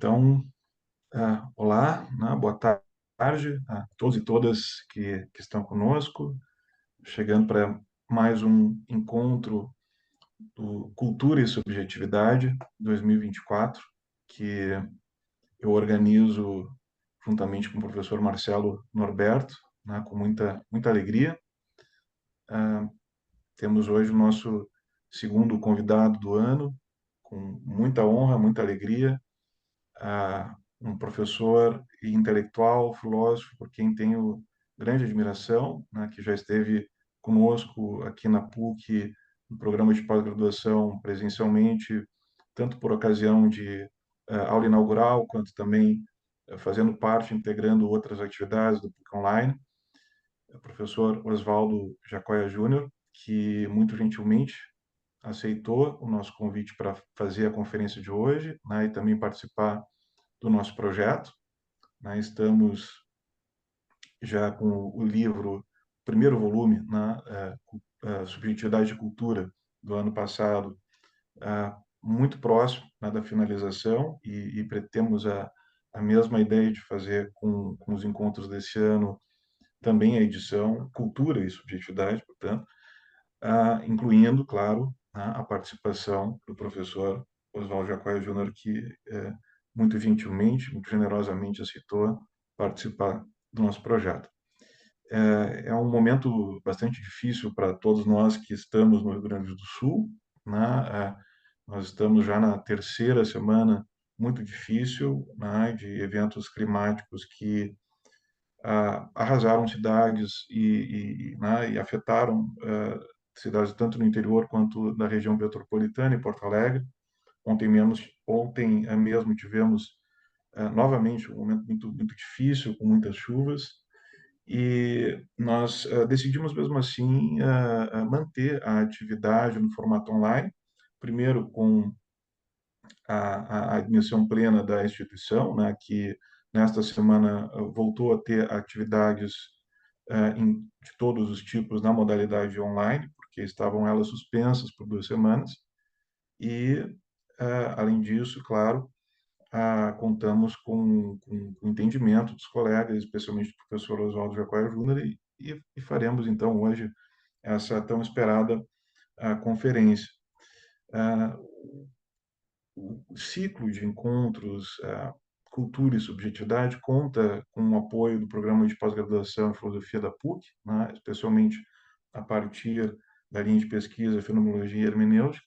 Então, olá, né? Boa tarde a todos e todas que estão conosco, chegando para mais um encontro do Cultura e Subjetividade 2024, que eu organizo juntamente com o professor Marcelo Norberto, né? Com muita alegria. Temos hoje o nosso segundo convidado do ano, com muita honra, muita alegria, um professor e intelectual, filósofo, por quem tenho grande admiração, né, que já esteve conosco aqui na PUC, no programa de pós-graduação presencialmente, tanto por ocasião de aula inaugural, quanto também fazendo parte, integrando outras atividades do PUC Online, o professor Oswaldo Jacóia Júnior, que muito gentilmente aceitou o nosso convite para fazer a conferência de hoje, né, e também participar do nosso projeto. Né? Estamos já com o livro, primeiro volume, né? Subjetividade e Cultura, do ano passado, muito próximo, né, da finalização, e pretendemos a mesma ideia de fazer com os encontros desse ano, também a edição Cultura e Subjetividade, portanto, incluindo, claro, né, a participação do professor Oswaldo Jacóia Júnior, que muito gentilmente, muito generosamente aceitou participar do nosso projeto. É um momento bastante difícil para todos nós que estamos no Rio Grande do Sul, né? Nós estamos já na terceira semana muito difícil, né, de eventos climáticos que arrasaram cidades né, e afetaram cidades tanto no interior quanto na região metropolitana e Porto Alegre. Ontem mesmo tivemos novamente um momento muito difícil, com muitas chuvas, e nós decidimos mesmo assim manter a atividade no formato online, primeiro com a admissão plena da instituição, né, que nesta semana voltou a ter atividades de todos os tipos na modalidade online, porque estavam elas suspensas por 2 semanas, e, além disso, claro, contamos com o entendimento dos colegas, especialmente do professor Oswaldo Jacóia Júnior, e faremos, então, hoje, essa tão esperada conferência. Ah, o ciclo de encontros, Cultura e Subjetividade, conta com o apoio do programa de pós-graduação em Filosofia da PUC, né, especialmente a partir da linha de pesquisa Fenomenologia e Hermenêutica,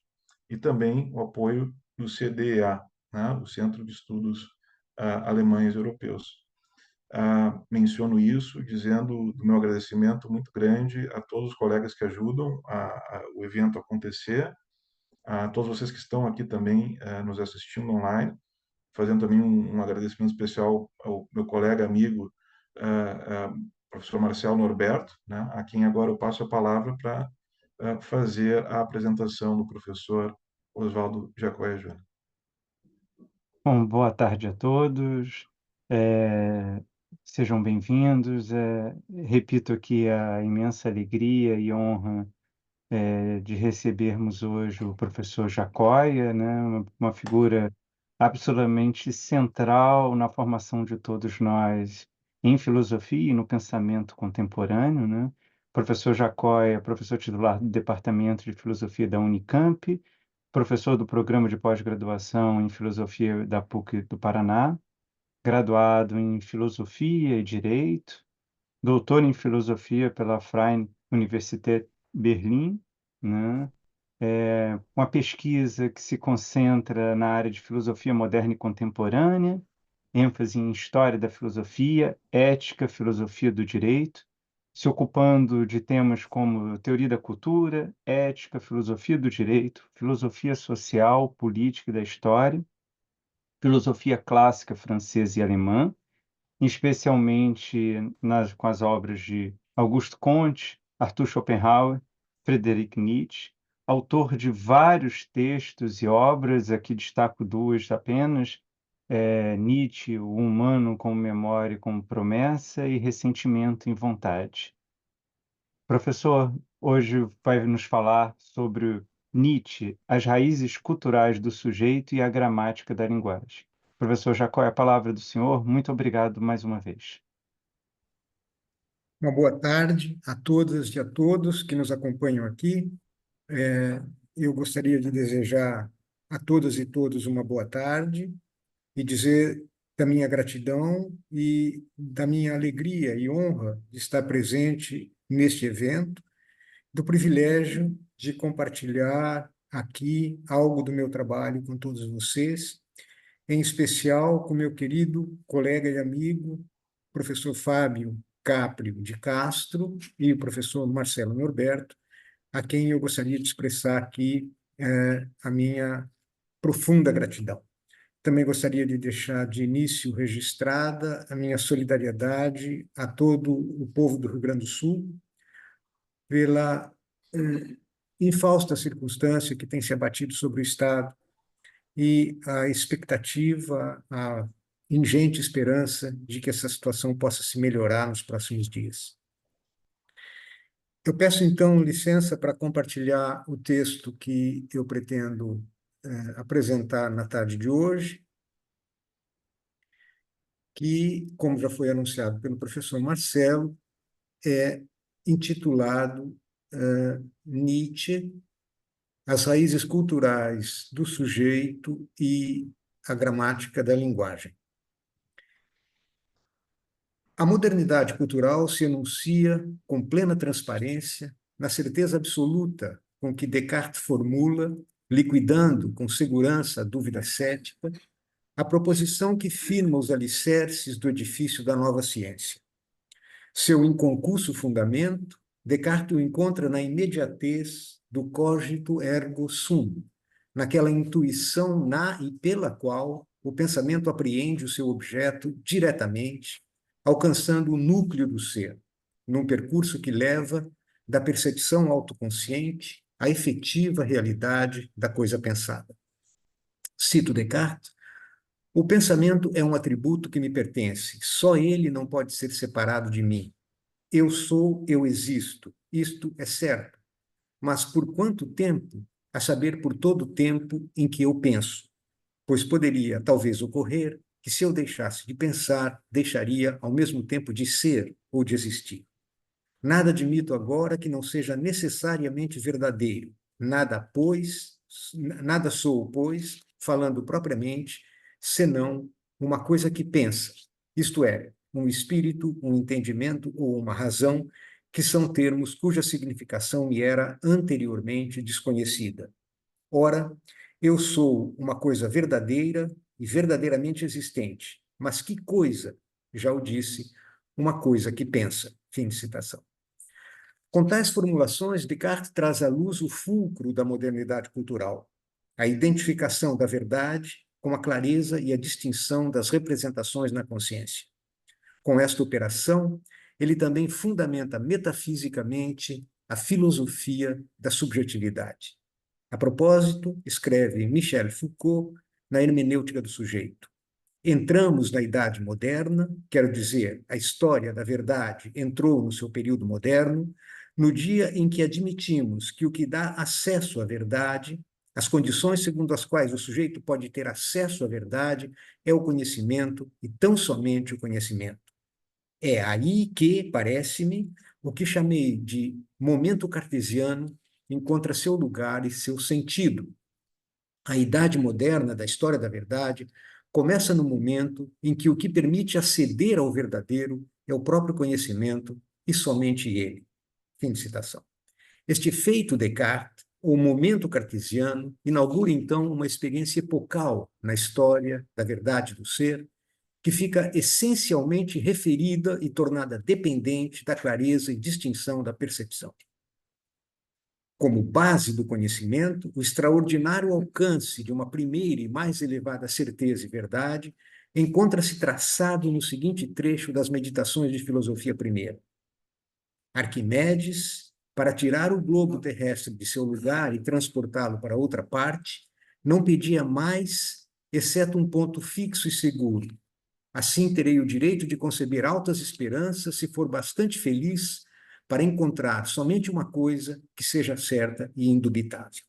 e também o apoio do CDEA, né, o Centro de Estudos Alemães Europeus. Menciono isso dizendo do meu agradecimento muito grande a todos os colegas que ajudam o evento acontecer, a todos vocês que estão aqui também nos assistindo online, fazendo também um agradecimento especial ao meu colega, amigo, professor Marcelo Norberto, né, a quem agora eu passo a palavra para fazer a apresentação do professor Oswaldo Jacóia Júnior. Bom, boa tarde a todos. É, Sejam bem-vindos. Repito aqui a imensa alegria e honra de recebermos hoje o professor Jacóia, né? Uma figura absolutamente central na formação de todos nós em filosofia e no pensamento contemporâneo, né? Professor Jacóia, professor titular do Departamento de Filosofia da Unicamp, professor do Programa de Pós-Graduação em Filosofia da PUC do Paraná, graduado em Filosofia e Direito, doutor em Filosofia pela Freie Universität Berlin, né? Uma pesquisa que se concentra na área de filosofia moderna e contemporânea, ênfase em história da filosofia, ética, filosofia do direito, se ocupando de temas como teoria da cultura, ética, filosofia do direito, filosofia social, política e da história, filosofia clássica francesa e alemã, especialmente com as obras de Auguste Comte, Arthur Schopenhauer, Friedrich Nietzsche, autor de vários textos e obras, aqui destaco duas apenas, Nietzsche, o humano como memória e como promessa, e Ressentimento em Vontade. Professor, hoje vai nos falar sobre Nietzsche, as raízes culturais do sujeito e a gramática da linguagem. Professor Jacó, é a palavra do senhor. Muito obrigado mais uma vez. Uma boa tarde a todas e a todos que nos acompanham aqui. Eu gostaria de desejar a todas e todos uma boa tarde e dizer da minha gratidão e da minha alegria e honra de estar presente neste evento, do privilégio de compartilhar aqui algo do meu trabalho com todos vocês, em especial com meu querido colega e amigo, professor Fábio Caprio de Castro e o professor Marcelo Norberto, a quem eu gostaria de expressar aqui a minha profunda gratidão. Também gostaria de deixar de início registrada a minha solidariedade a todo o povo do Rio Grande do Sul pela infausta circunstância que tem se abatido sobre o Estado e a expectativa, a ingente esperança de que essa situação possa se melhorar nos próximos dias. Eu peço, então, licença para compartilhar o texto que eu pretendo apresentar na tarde de hoje, que, como já foi anunciado pelo professor Marcelo, é intitulado Nietzsche, as raízes culturais do sujeito e a gramática da linguagem. A modernidade cultural se enuncia com plena transparência, na certeza absoluta com que Descartes formula, liquidando com segurança a dúvida cética, a proposição que firma os alicerces do edifício da nova ciência. Seu inconcurso fundamento, Descartes o encontra na imediatez do cogito ergo sum, naquela intuição na e pela qual o pensamento apreende o seu objeto diretamente, alcançando o núcleo do ser, num percurso que leva da percepção autoconsciente à efetiva realidade da coisa pensada. Cito Descartes: o pensamento é um atributo que me pertence, só ele não pode ser separado de mim. Eu sou, eu existo, isto é certo. Mas por quanto tempo? A saber, por todo o tempo em que eu penso. Pois poderia, talvez, ocorrer que, se eu deixasse de pensar, deixaria ao mesmo tempo de ser ou de existir. Nada admito agora que não seja necessariamente verdadeiro. Nada sou, pois, falando propriamente, senão uma coisa que pensa, isto é, um espírito, um entendimento ou uma razão, que são termos cuja significação me era anteriormente desconhecida. Ora, eu sou uma coisa verdadeira e verdadeiramente existente. Mas que coisa? Já o disse, uma coisa que pensa. Fim de citação. Com tais formulações, Descartes traz à luz o fulcro da modernidade cultural, a identificação da verdade com a clareza e a distinção das representações na consciência. Com esta operação, ele também fundamenta metafisicamente a filosofia da subjetividade. A propósito, escreve Michel Foucault na Hermenêutica do Sujeito: entramos na Idade Moderna, quero dizer, a história da verdade entrou no seu período moderno, no dia em que admitimos que o que dá acesso à verdade, as condições segundo as quais o sujeito pode ter acesso à verdade, é o conhecimento e tão somente o conhecimento. É aí que, parece-me, o que chamei de momento cartesiano encontra seu lugar e seu sentido. A idade moderna da história da verdade começa no momento em que o que permite aceder ao verdadeiro é o próprio conhecimento e somente ele. Fim de citação. Este feito Descartes, o momento cartesiano, inaugura então uma experiência epocal na história da verdade do ser, que fica essencialmente referida e tornada dependente da clareza e distinção da percepção. Como base do conhecimento, o extraordinário alcance de uma primeira e mais elevada certeza e verdade encontra-se traçado no seguinte trecho das Meditações de Filosofia I. Arquimedes, para tirar o globo terrestre de seu lugar e transportá-lo para outra parte, não pedia mais, exceto um ponto fixo e seguro. Assim terei o direito de conceber altas esperanças se for bastante feliz para encontrar somente uma coisa que seja certa e indubitável.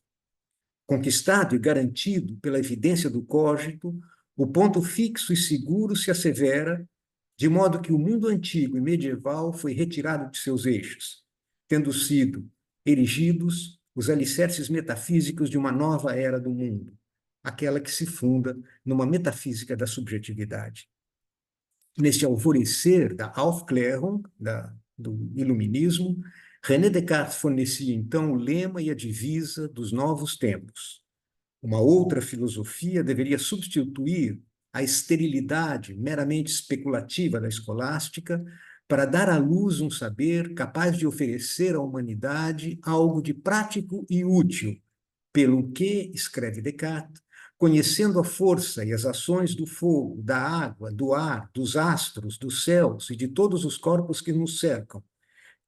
Conquistado e garantido pela evidência do cogito, O ponto fixo e seguro se assevera, de modo que o mundo antigo e medieval foi retirado de seus eixos, tendo sido erigidos os alicerces metafísicos de uma nova era do mundo, aquela que se funda numa metafísica da subjetividade. Neste alvorecer da Aufklärung, do iluminismo, René Descartes fornecia então o lema e a divisa dos novos tempos. Uma outra filosofia deveria substituir a esterilidade meramente especulativa da escolástica para dar à luz um saber capaz de oferecer à humanidade algo de prático e útil, pelo que, escreve Descartes, conhecendo a força e as ações do fogo, da água, do ar, dos astros, dos céus e de todos os corpos que nos cercam,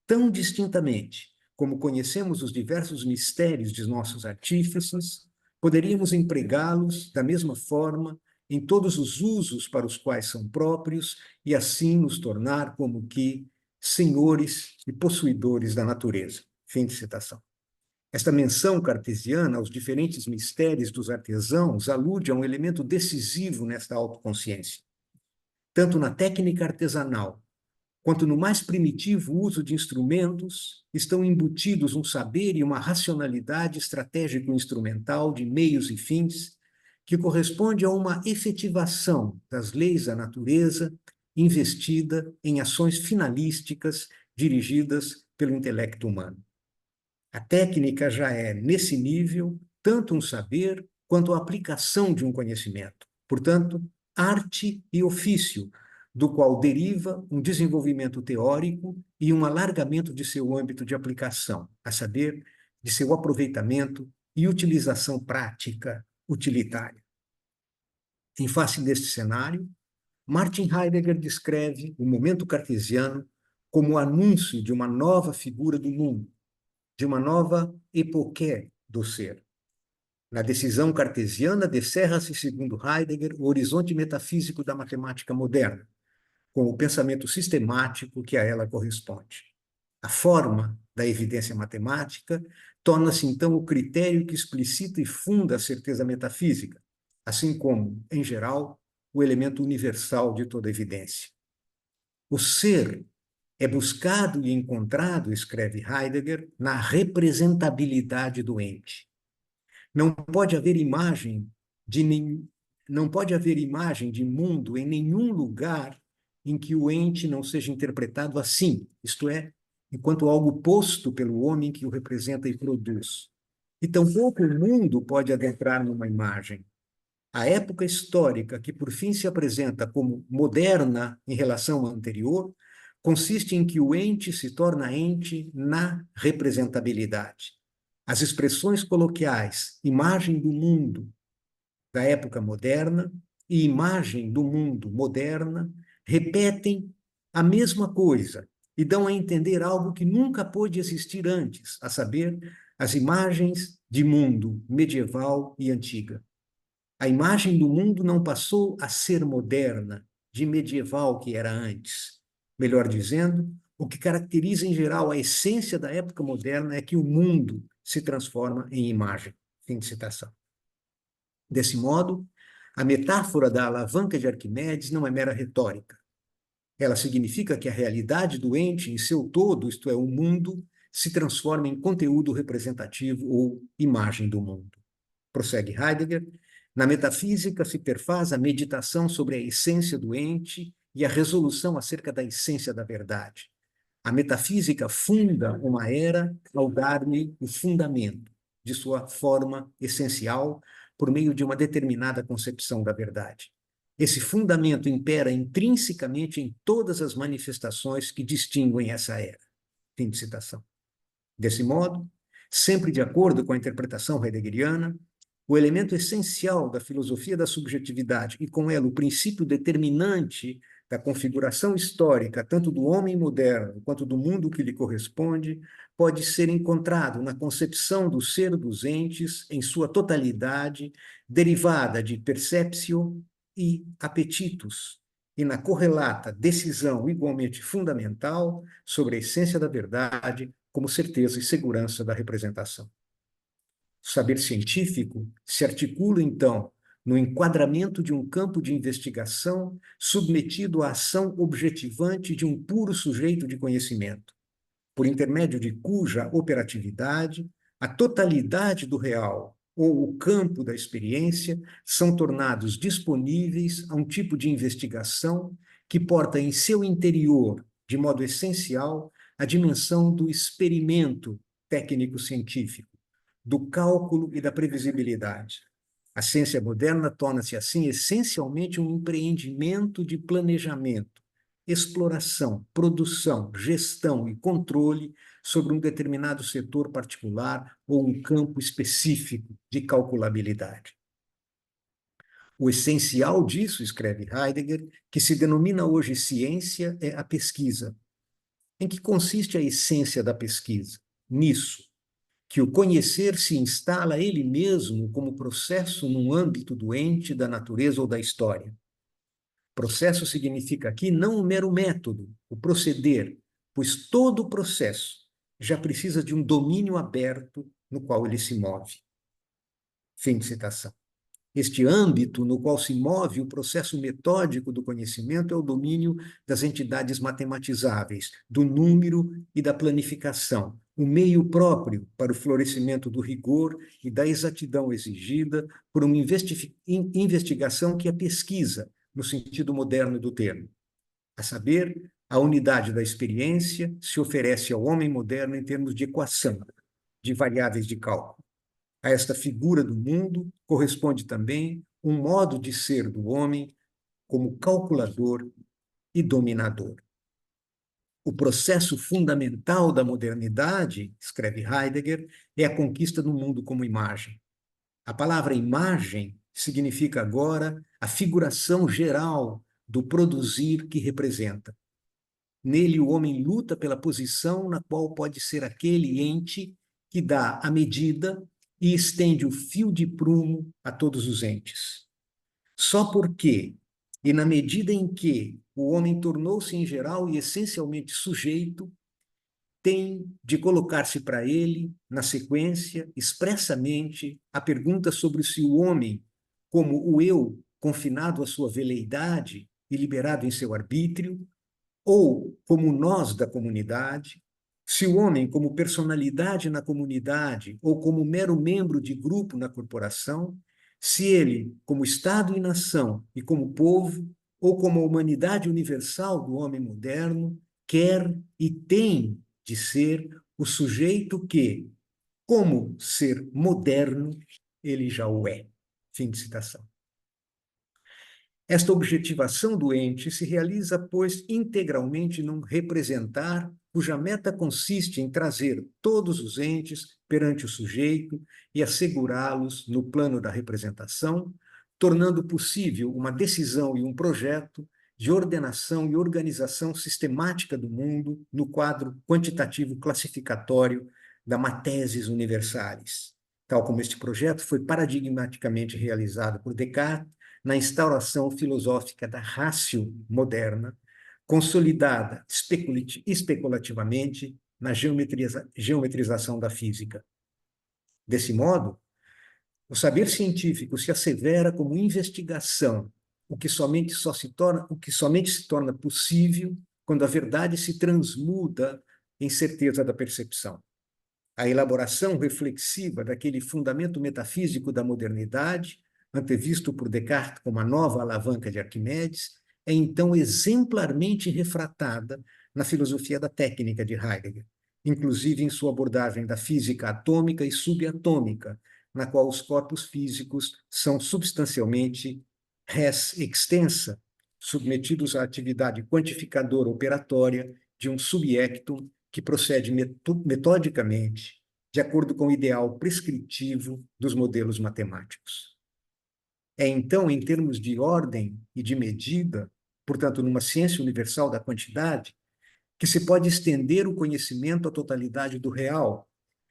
tão distintamente como conhecemos os diversos mistérios de nossos artífices, poderíamos empregá-los da mesma forma em todos os usos para os quais são próprios e assim nos tornar como que senhores e possuidores da natureza. Fim de citação. Esta menção cartesiana aos diferentes mistérios dos artesãos alude a um elemento decisivo nesta autoconsciência. Tanto na técnica artesanal quanto no mais primitivo uso de instrumentos, estão embutidos um saber e uma racionalidade estratégico-instrumental de meios e fins que corresponde a uma efetivação das leis da natureza investida em ações finalísticas dirigidas pelo intelecto humano. A técnica já é, nesse nível, tanto um saber quanto a aplicação de um conhecimento. Portanto, arte e ofício, do qual deriva um desenvolvimento teórico e um alargamento de seu âmbito de aplicação, a saber, de seu aproveitamento e utilização prática utilitária. Em face deste cenário, Martin Heidegger descreve o momento cartesiano como o anúncio de uma nova figura do mundo, de uma nova epoqué do ser. Na decisão cartesiana, descerra-se, segundo Heidegger, o horizonte metafísico da matemática moderna, com o pensamento sistemático que a ela corresponde. A forma da evidência matemática torna-se, então, o critério que explicita e funda a certeza metafísica, assim como, em geral, o elemento universal de toda evidência. O ser é buscado e encontrado, escreve Heidegger, na representabilidade do ente. Não pode haver imagem de mundo em nenhum lugar em que o ente não seja interpretado assim, isto é, enquanto algo posto pelo homem que o representa e produz. E tampouco o mundo pode adentrar numa imagem. A época histórica, que por fim se apresenta como moderna em relação à anterior, consiste em que o ente se torna ente na representabilidade. As expressões coloquiais, imagem do mundo da época moderna e imagem do mundo moderna, repetem a mesma coisa e dão a entender algo que nunca pôde existir antes, a saber, as imagens de mundo medieval e antiga. A imagem do mundo não passou a ser moderna, de medieval que era antes. Melhor dizendo, o que caracteriza em geral a essência da época moderna é que o mundo se transforma em imagem. Fim de citação. Desse modo, a metáfora da alavanca de Arquimedes não é mera retórica. Ela significa que a realidade do ente em seu todo, isto é, o mundo, se transforma em conteúdo representativo ou imagem do mundo. Prossegue Heidegger, na metafísica se perfaz a meditação sobre a essência do ente e a resolução acerca da essência da verdade. A metafísica funda uma era ao dar-lhe o fundamento de sua forma essencial por meio de uma determinada concepção da verdade. Esse fundamento impera intrinsecamente em todas as manifestações que distinguem essa era. Fim de citação. Desse modo, sempre de acordo com a interpretação heideggeriana, o elemento essencial da filosofia da subjetividade e, com ela, o princípio determinante da configuração histórica, tanto do homem moderno quanto do mundo que lhe corresponde, pode ser encontrado na concepção do ser dos entes em sua totalidade, derivada de perceptio e apetitus, e na correlata decisão igualmente fundamental sobre a essência da verdade como certeza e segurança da representação. O saber científico se articula, então, no enquadramento de um campo de investigação submetido à ação objetivante de um puro sujeito de conhecimento, por intermédio de cuja operatividade a totalidade do real ou o campo da experiência são tornados disponíveis a um tipo de investigação que porta em seu interior, de modo essencial, a dimensão do experimento técnico-científico, do cálculo e da previsibilidade. A ciência moderna torna-se, assim, essencialmente um empreendimento de planejamento, exploração, produção, gestão e controle sobre um determinado setor particular ou um campo específico de calculabilidade. O essencial disso, escreve Heidegger, que se denomina hoje ciência, é a pesquisa. Em que consiste a essência da pesquisa? Nisso, que o conhecer se instala ele mesmo como processo num âmbito do ente, da natureza ou da história. Processo significa aqui não o mero método, o proceder, pois todo o processo já precisa de um domínio aberto no qual ele se move. Fim de citação. Este âmbito no qual se move o processo metódico do conhecimento é o domínio das entidades matematizáveis, do número e da planificação, o meio próprio para o florescimento do rigor e da exatidão exigida por uma investigação que é pesquisa, no sentido moderno do termo. A saber, a unidade da experiência se oferece ao homem moderno em termos de equação, de variáveis de cálculo. A esta figura do mundo corresponde também um modo de ser do homem como calculador e dominador. O processo fundamental da modernidade, escreve Heidegger, é a conquista do mundo como imagem. A palavra imagem significa agora a figuração geral do produzir que representa. Nele, o homem luta pela posição na qual pode ser aquele ente que dá a medida e estende o fio de prumo a todos os entes. Só porque, e na medida em que o homem tornou-se em geral e essencialmente sujeito, tem de colocar-se para ele, na sequência, expressamente, a pergunta sobre se o homem, como o eu, confinado à sua veleidade e liberado em seu arbítrio, ou como nós da comunidade, se o homem, como personalidade na comunidade ou como mero membro de grupo na corporação, se ele, como Estado e nação e como povo, ou como a humanidade universal do homem moderno, quer e tem de ser o sujeito que, como ser moderno, ele já o é. Fim de citação. Esta objetivação do ente se realiza, pois, integralmente num representar, cuja meta consiste em trazer todos os entes perante o sujeito e assegurá-los no plano da representação, tornando possível uma decisão e um projeto de ordenação e organização sistemática do mundo no quadro quantitativo classificatório da Matesis Universalis, tal como este projeto foi paradigmaticamente realizado por Descartes na instauração filosófica da ratio moderna, consolidada especulativamente na geometrização da física. Desse modo, o saber científico se assevera como investigação, o que somente se torna possível quando a verdade se transmuda em certeza da percepção. A elaboração reflexiva daquele fundamento metafísico da modernidade, antevisto por Descartes como a nova alavanca de Arquimedes, é então exemplarmente refratada na filosofia da técnica de Heidegger, inclusive em sua abordagem da física atômica e subatômica, na qual os corpos físicos são substancialmente res extensa, submetidos à atividade quantificadora operatória de um subjectum que procede metodicamente de acordo com o ideal prescritivo dos modelos matemáticos. É então, em termos de ordem e de medida, portanto, numa ciência universal da quantidade, que se pode estender o conhecimento à totalidade do real,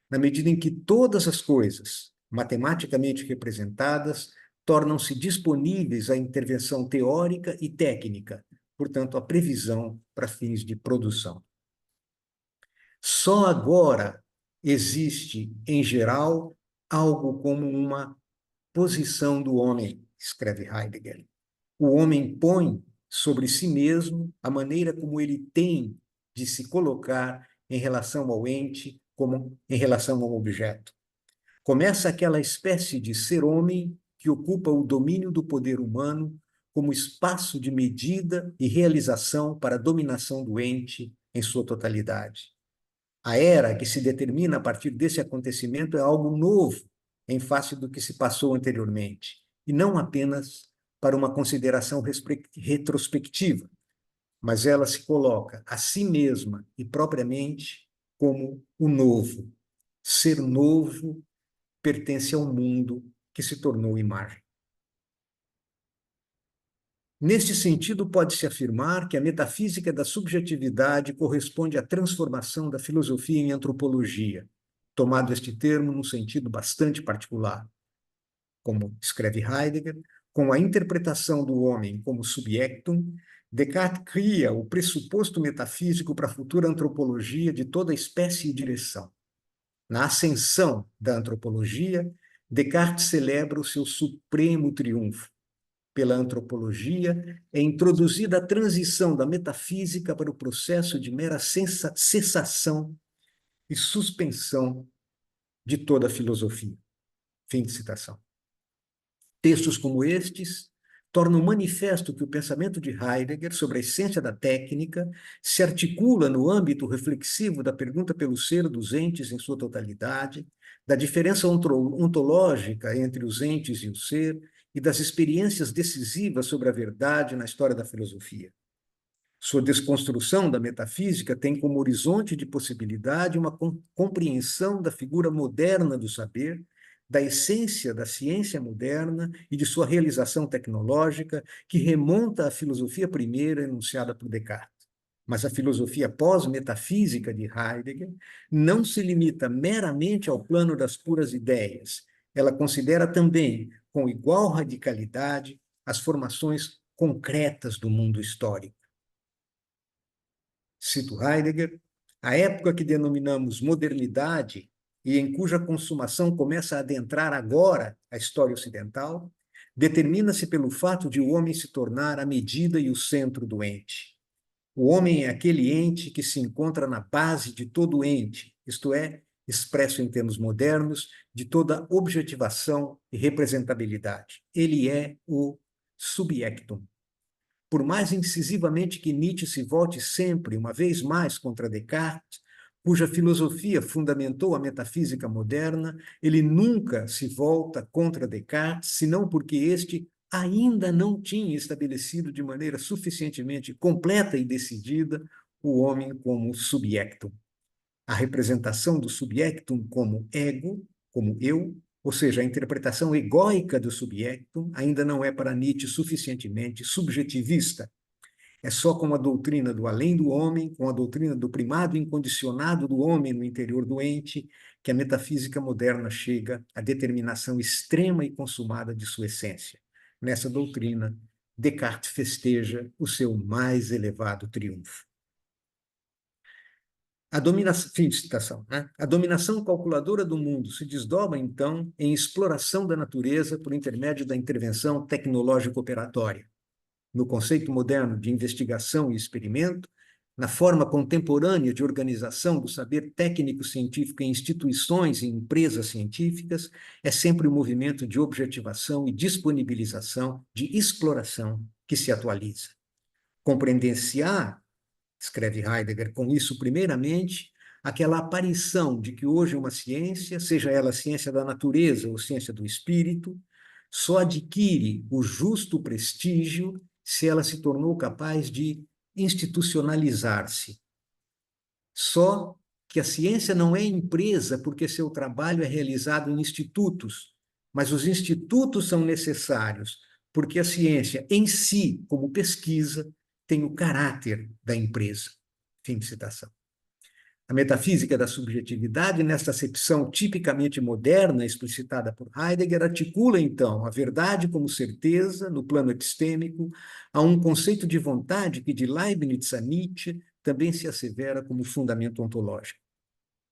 na medida em que todas as coisas, matematicamente representadas, tornam-se disponíveis à intervenção teórica e técnica, portanto, à previsão para fins de produção. Só agora existe, em geral, algo como uma posição do homem, escreve Heidegger. O homem põe sobre si mesmo a maneira como ele tem de se colocar em relação ao ente, como em relação ao objeto. Começa aquela espécie de ser-homem que ocupa o domínio do poder humano como espaço de medida e realização para a dominação do ente em sua totalidade. A era que se determina a partir desse acontecimento é algo novo em face do que se passou anteriormente, e não apenas para uma consideração retrospectiva, mas ela se coloca a si mesma e propriamente como o novo. Ser novo pertence ao mundo que se tornou imagem. Neste sentido, pode-se afirmar que a metafísica da subjetividade corresponde à transformação da filosofia em antropologia, tomado este termo num sentido bastante particular. Como escreve Heidegger, com a interpretação do homem como subjectum, Descartes cria o pressuposto metafísico para a futura antropologia de toda espécie e direção. Na ascensão da antropologia, Descartes celebra o seu supremo triunfo. Pela antropologia, é introduzida a transição da metafísica para o processo de mera cessação e suspensão de toda a filosofia. Fim de citação. Textos como estes tornam manifesto que o pensamento de Heidegger sobre a essência da técnica se articula no âmbito reflexivo da pergunta pelo ser dos entes em sua totalidade, da diferença ontológica entre os entes e o ser e das experiências decisivas sobre a verdade na história da filosofia. Sua desconstrução da metafísica tem como horizonte de possibilidade uma compreensão da figura moderna do saber, da essência da ciência moderna e de sua realização tecnológica, que remonta à filosofia primeira enunciada por Descartes. Mas a filosofia pós-metafísica de Heidegger não se limita meramente ao plano das puras ideias. Ela considera também, com igual radicalidade, as formações concretas do mundo histórico. Cito Heidegger, a época que denominamos modernidade e em cuja consumação começa a adentrar agora a história ocidental, determina-se pelo fato de o homem se tornar a medida e o centro do ente. O homem é aquele ente que se encontra na base de todo ente, isto é, expresso em termos modernos, de toda objetivação e representabilidade. Ele é o subjectum. Por mais incisivamente que Nietzsche se volte sempre, uma vez mais, contra Descartes, cuja filosofia fundamentou a metafísica moderna, ele nunca se volta contra Descartes, senão porque este ainda não tinha estabelecido de maneira suficientemente completa e decidida o homem como subjectum. A representação do subjectum como ego, como eu, ou seja, a interpretação egóica do subjectum, ainda não é para Nietzsche suficientemente subjetivista. É só com a doutrina do além do homem, com a doutrina do primado incondicionado do homem no interior do ente, que a metafísica moderna chega à determinação extrema e consumada de sua essência. Nessa doutrina, Descartes festeja o seu mais elevado triunfo. Fim de citação, né? A dominação calculadora do mundo se desdobra, então, em exploração da natureza por intermédio da intervenção tecnológico-operatória. No conceito moderno de investigação e experimento, na forma contemporânea de organização do saber técnico-científico em instituições e empresas científicas, é sempre o movimento de objetivação e disponibilização, de exploração, que se atualiza. Compreender-se-á, escreve Heidegger, com isso, primeiramente, aquela aparição de que hoje uma ciência, seja ela ciência da natureza ou ciência do espírito, só adquire o justo prestígio se ela se tornou capaz de institucionalizar-se. Só que a ciência não é empresa porque seu trabalho é realizado em institutos, mas os institutos são necessários porque a ciência em si, como pesquisa, tem o caráter da empresa. Fim de citação. A metafísica da subjetividade, nesta acepção tipicamente moderna, explicitada por Heidegger, articula, então, a verdade como certeza, no plano epistêmico, a um conceito de vontade que, de Leibniz a Nietzsche, também se assevera como fundamento ontológico.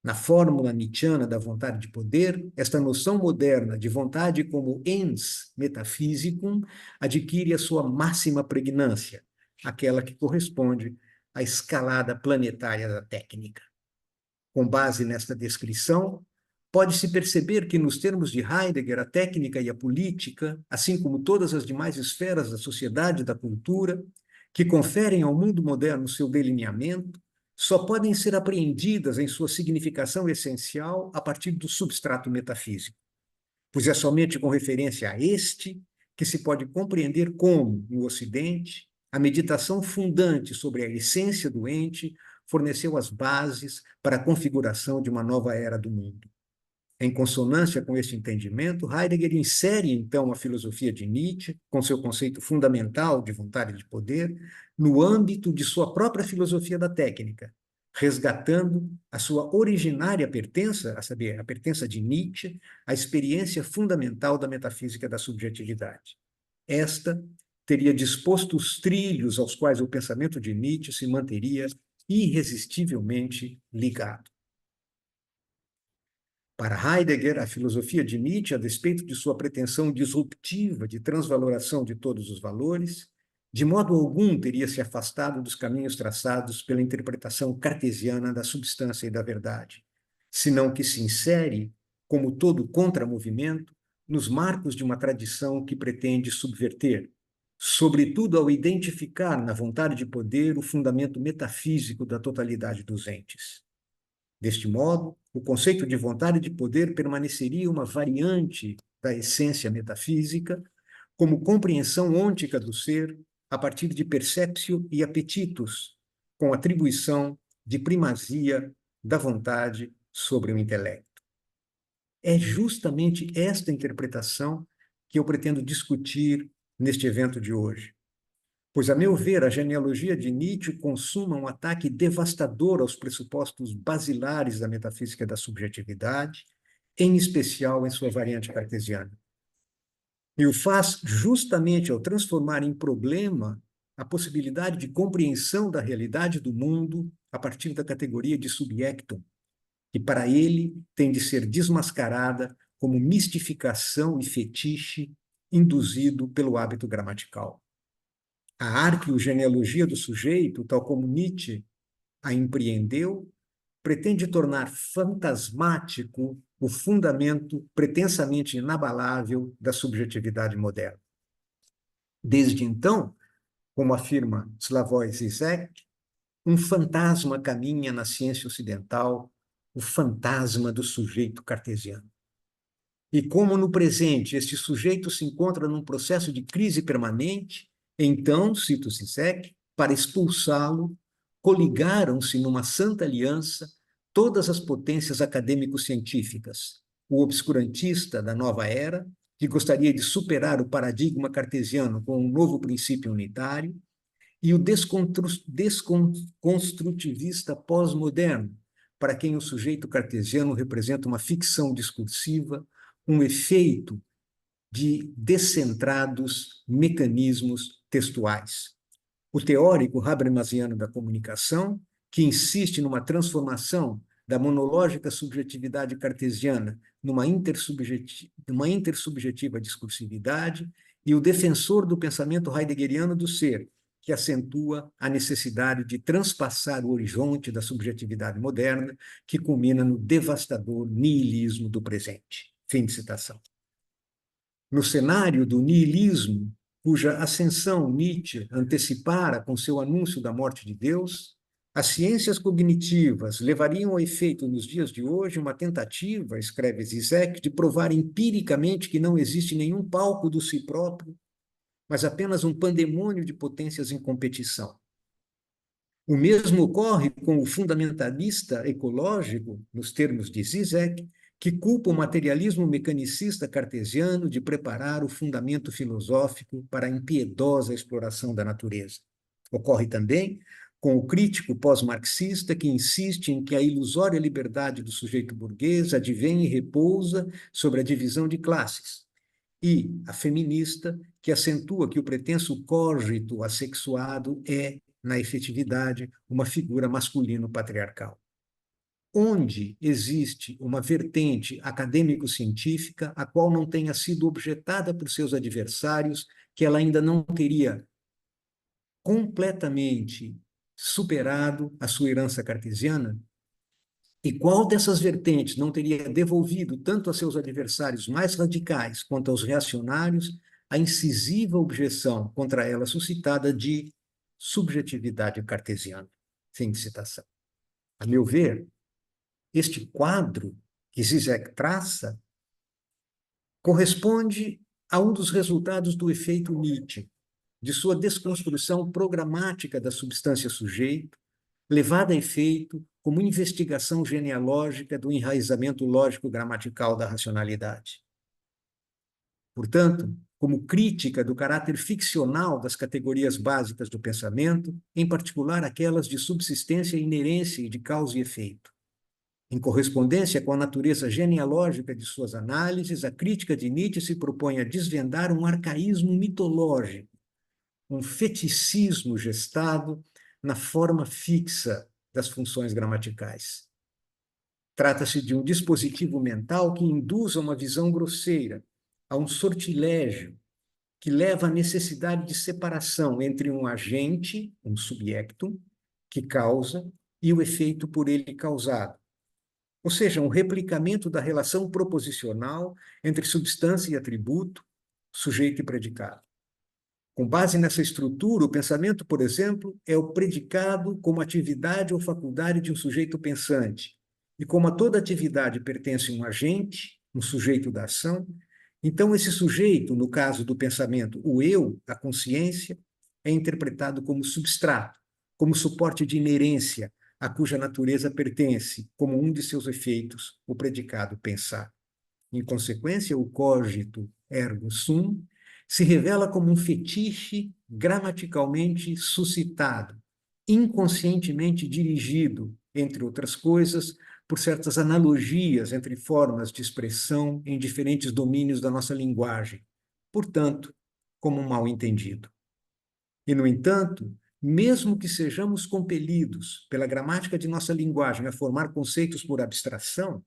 Na fórmula nietzschiana da vontade de poder, esta noção moderna de vontade como ens metaphysicum adquire a sua máxima pregnância, aquela que corresponde à escalada planetária da técnica. Com base nesta descrição, pode-se perceber que, nos termos de Heidegger, a técnica e a política, assim como todas as demais esferas da sociedade e da cultura, que conferem ao mundo moderno seu delineamento, só podem ser apreendidas em sua significação essencial a partir do substrato metafísico, pois é somente com referência a este que se pode compreender como, no Ocidente, a meditação fundante sobre a essência do ente forneceu as bases para a configuração de uma nova era do mundo. Em consonância com este entendimento, Heidegger insere, então, a filosofia de Nietzsche, com seu conceito fundamental de vontade de poder, no âmbito de sua própria filosofia da técnica, resgatando a sua originária pertença, a saber, a pertença de Nietzsche, à experiência fundamental da metafísica da subjetividade. Esta teria disposto os trilhos aos quais o pensamento de Nietzsche se manteria irresistivelmente ligado. Para Heidegger, a filosofia de Nietzsche, a despeito de sua pretensão disruptiva de transvaloração de todos os valores, de modo algum teria se afastado dos caminhos traçados pela interpretação cartesiana da substância e da verdade, senão que se insere, como todo contramovimento, nos marcos de uma tradição que pretende subverter, sobretudo ao identificar na vontade de poder o fundamento metafísico da totalidade dos entes. Deste modo, o conceito de vontade de poder permaneceria uma variante da essência metafísica, como compreensão ôntica do ser a partir de perceptio e appetitus, com atribuição de primazia da vontade sobre o intelecto. É justamente esta interpretação que eu pretendo discutir neste evento de hoje. Pois, a meu ver, a genealogia de Nietzsche consuma um ataque devastador aos pressupostos basilares da metafísica da subjetividade, em especial em sua variante cartesiana. E o faz justamente ao transformar em problema a possibilidade de compreensão da realidade do mundo a partir da categoria de subjectum, que para ele tem de ser desmascarada como mistificação e fetiche induzido pelo hábito gramatical. A arqueogenealogia do sujeito, tal como Nietzsche a empreendeu, pretende tornar fantasmático o fundamento pretensamente inabalável da subjetividade moderna. Desde então, como afirma Slavoj Zizek, um fantasma caminha na ciência ocidental, o fantasma do sujeito cartesiano. E como no presente este sujeito se encontra num processo de crise permanente, então, cito Zizek, para expulsá-lo, coligaram-se numa santa aliança todas as potências acadêmico-científicas, o obscurantista da nova era, que gostaria de superar o paradigma cartesiano com um novo princípio unitário, e o desconstrutivista pós-moderno, para quem o sujeito cartesiano representa uma ficção discursiva, um efeito de descentrados mecanismos textuais. O teórico habermasiano da comunicação, que insiste numa transformação da monológica subjetividade cartesiana numa intersubjetiva discursividade, e o defensor do pensamento heideggeriano do ser, que acentua a necessidade de transpassar o horizonte da subjetividade moderna, que culmina no devastador niilismo do presente. Fim de citação. No cenário do niilismo, cuja ascensão Nietzsche antecipara com seu anúncio da morte de Deus, as ciências cognitivas levariam ao efeito nos dias de hoje uma tentativa, escreve Zizek, de provar empiricamente que não existe nenhum palco do si próprio, mas apenas um pandemônio de potências em competição. O mesmo ocorre com o fundamentalista ecológico, nos termos de Zizek, que culpa o materialismo mecanicista cartesiano de preparar o fundamento filosófico para a impiedosa exploração da natureza. Ocorre também com o crítico pós-marxista que insiste em que a ilusória liberdade do sujeito burguês advém e repousa sobre a divisão de classes, e a feminista que acentua que o pretenso cógito assexuado é, na efetividade, uma figura masculino-patriarcal. onde existe uma vertente acadêmico-científica a qual não tenha sido objetada por seus adversários, que ela ainda não teria completamente superado a sua herança cartesiana? E qual dessas vertentes não teria devolvido tanto a seus adversários mais radicais quanto aos reacionários a incisiva objeção contra ela suscitada de subjetividade cartesiana? Fim de citação. A meu ver, este quadro que Zizek traça corresponde a um dos resultados do efeito Nietzsche, de sua desconstrução programática da substância sujeito, levada a efeito como investigação genealógica do enraizamento lógico-gramatical da racionalidade. Portanto, como crítica do caráter ficcional das categorias básicas do pensamento, em particular aquelas de subsistência, inerência e de causa e efeito. Em correspondência com a natureza genealógica de suas análises, a crítica de Nietzsche se propõe a desvendar um arcaísmo mitológico, um feticismo gestado na forma fixa das funções gramaticais. Trata-se de um dispositivo mental que induz a uma visão grosseira, a um sortilégio que leva à necessidade de separação entre um agente, um subjecto, que causa, e o efeito por ele causado. Ou seja, um replicamento da relação proposicional entre substância e atributo, sujeito e predicado. Com base nessa estrutura, o pensamento, por exemplo, é o predicado como atividade ou faculdade de um sujeito pensante. E como a toda atividade pertence a um agente, um sujeito da ação, então esse sujeito, no caso do pensamento, o eu, a consciência, é interpretado como substrato, como suporte de inerência, a cuja natureza pertence, como um de seus efeitos, o predicado pensar. Em consequência, o cogito ergo sum se revela como um fetiche gramaticalmente suscitado, inconscientemente dirigido, entre outras coisas, por certas analogias entre formas de expressão em diferentes domínios da nossa linguagem, portanto, como um mal-entendido. E, no entanto, mesmo que sejamos compelidos pela gramática de nossa linguagem a formar conceitos por abstração,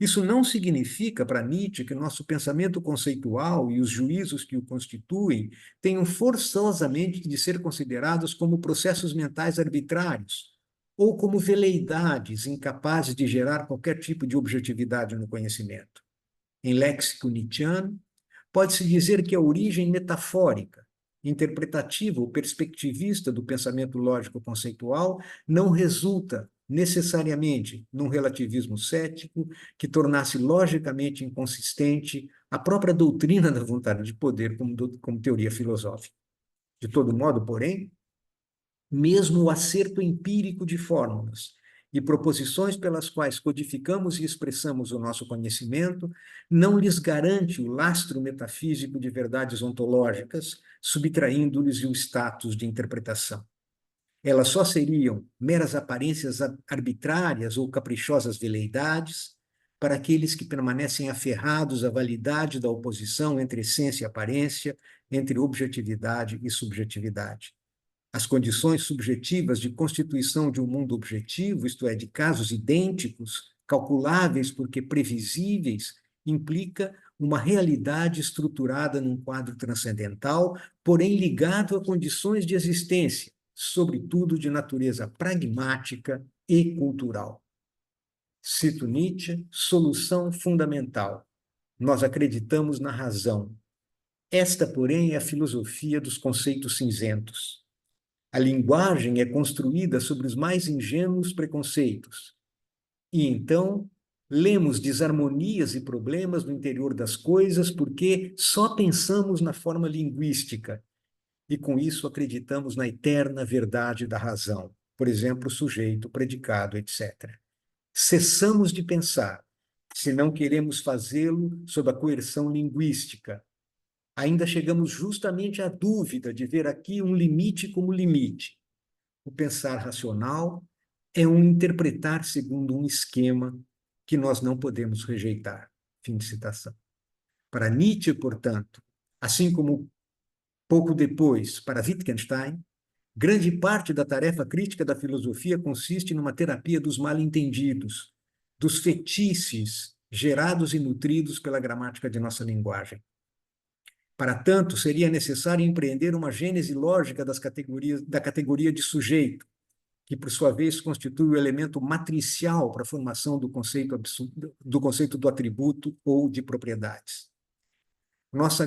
isso não significa para Nietzsche que nosso pensamento conceitual e os juízos que o constituem tenham forçosamente de ser considerados como processos mentais arbitrários ou como veleidades incapazes de gerar qualquer tipo de objetividade no conhecimento. Em léxico nietzschiano, pode-se dizer que a origem metafórica, interpretativa ou perspectivista do pensamento lógico-conceitual não resulta necessariamente num relativismo cético que tornasse logicamente inconsistente a própria doutrina da vontade de poder como teoria filosófica. De todo modo, porém, mesmo o acerto empírico de fórmulas e proposições pelas quais codificamos e expressamos o nosso conhecimento, não lhes garante o lastro metafísico de verdades ontológicas, subtraindo-lhes o status de interpretação. Elas só seriam meras aparências arbitrárias ou caprichosas veleidades para aqueles que permanecem aferrados à validade da oposição entre essência e aparência, entre objetividade e subjetividade. As condições subjetivas de constituição de um mundo objetivo, isto é, de casos idênticos, calculáveis porque previsíveis, implica uma realidade estruturada num quadro transcendental, porém ligado a condições de existência, sobretudo de natureza pragmática e cultural. Cito Nietzsche, solução fundamental. Nós acreditamos na razão. Esta, porém, é a filosofia dos conceitos cinzentos. A linguagem é construída sobre os mais ingênuos preconceitos. E então, lemos desarmonias e problemas no interior das coisas porque só pensamos na forma linguística. E com isso acreditamos na eterna verdade da razão. Por exemplo, sujeito, predicado, etc. Cessamos de pensar, se não queremos fazê-lo sob a coerção linguística. Ainda chegamos justamente à dúvida de ver aqui um limite como limite. O pensar racional é um interpretar segundo um esquema que nós não podemos rejeitar. Fim de citação. Para Nietzsche, portanto, assim como pouco depois para Wittgenstein, grande parte da tarefa crítica da filosofia consiste numa terapia dos mal-entendidos, dos fetiches gerados e nutridos pela gramática de nossa linguagem. Para tanto, seria necessário empreender uma gênese lógica da categoria de sujeito, que, por sua vez, constitui o elemento matricial para a formação do conceito do atributo ou de propriedades. Nossa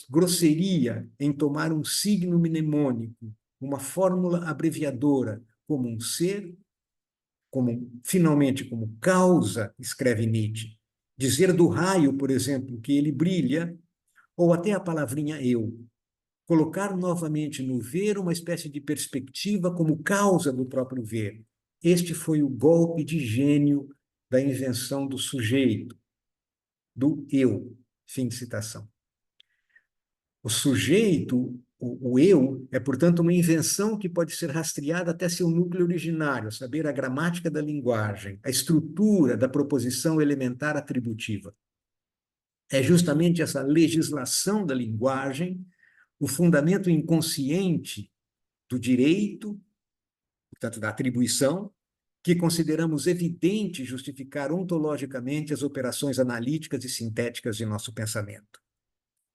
grosseria em tomar um signo mnemônico, uma fórmula abreviadora, como um ser, finalmente como causa, escreve Nietzsche. Dizer do raio, por exemplo, que ele brilha, ou até a palavrinha eu. Colocar novamente no ver uma espécie de perspectiva como causa do próprio ver. Este foi o golpe de gênio da invenção do sujeito, do eu. Fim de citação. O sujeito, o eu, é, portanto, uma invenção que pode ser rastreada até seu núcleo originário, saber a gramática da linguagem, a estrutura da proposição elementar atributiva. É justamente essa legislação da linguagem o fundamento inconsciente do direito, portanto, da atribuição, que consideramos evidente justificar ontologicamente as operações analíticas e sintéticas de nosso pensamento.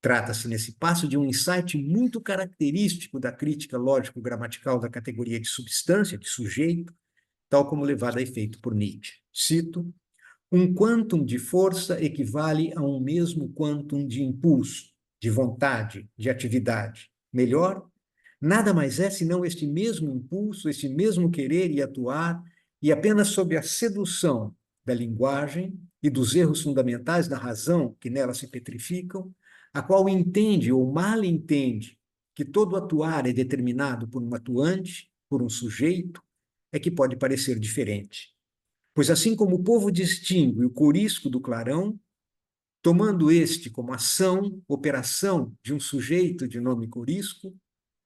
Trata-se, nesse passo, de um insight muito característico da crítica lógico-gramatical da categoria de substância, de sujeito, tal como levada a efeito por Nietzsche. Cito: um quantum de força equivale a um mesmo quantum de impulso, de vontade, de atividade. Melhor, nada mais é senão este mesmo impulso, este mesmo querer e atuar, e apenas sob a sedução da linguagem e dos erros fundamentais da razão que nela se petrificam, a qual entende ou mal entende que todo atuar é determinado por um atuante, por um sujeito, é que pode parecer diferente. Pois assim como o povo distingue o corisco do clarão, tomando este como ação, operação de um sujeito de nome corisco,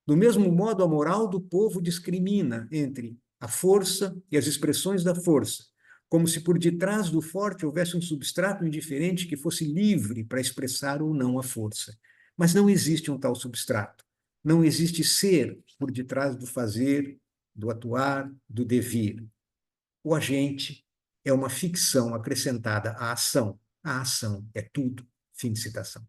do mesmo modo a moral do povo discrimina entre a força e as expressões da força, como se por detrás do forte houvesse um substrato indiferente que fosse livre para expressar ou não a força. Mas não existe um tal substrato. Não existe ser por detrás do fazer, do atuar, do devir. O agente é uma ficção acrescentada à ação. A ação é tudo. Fim de citação.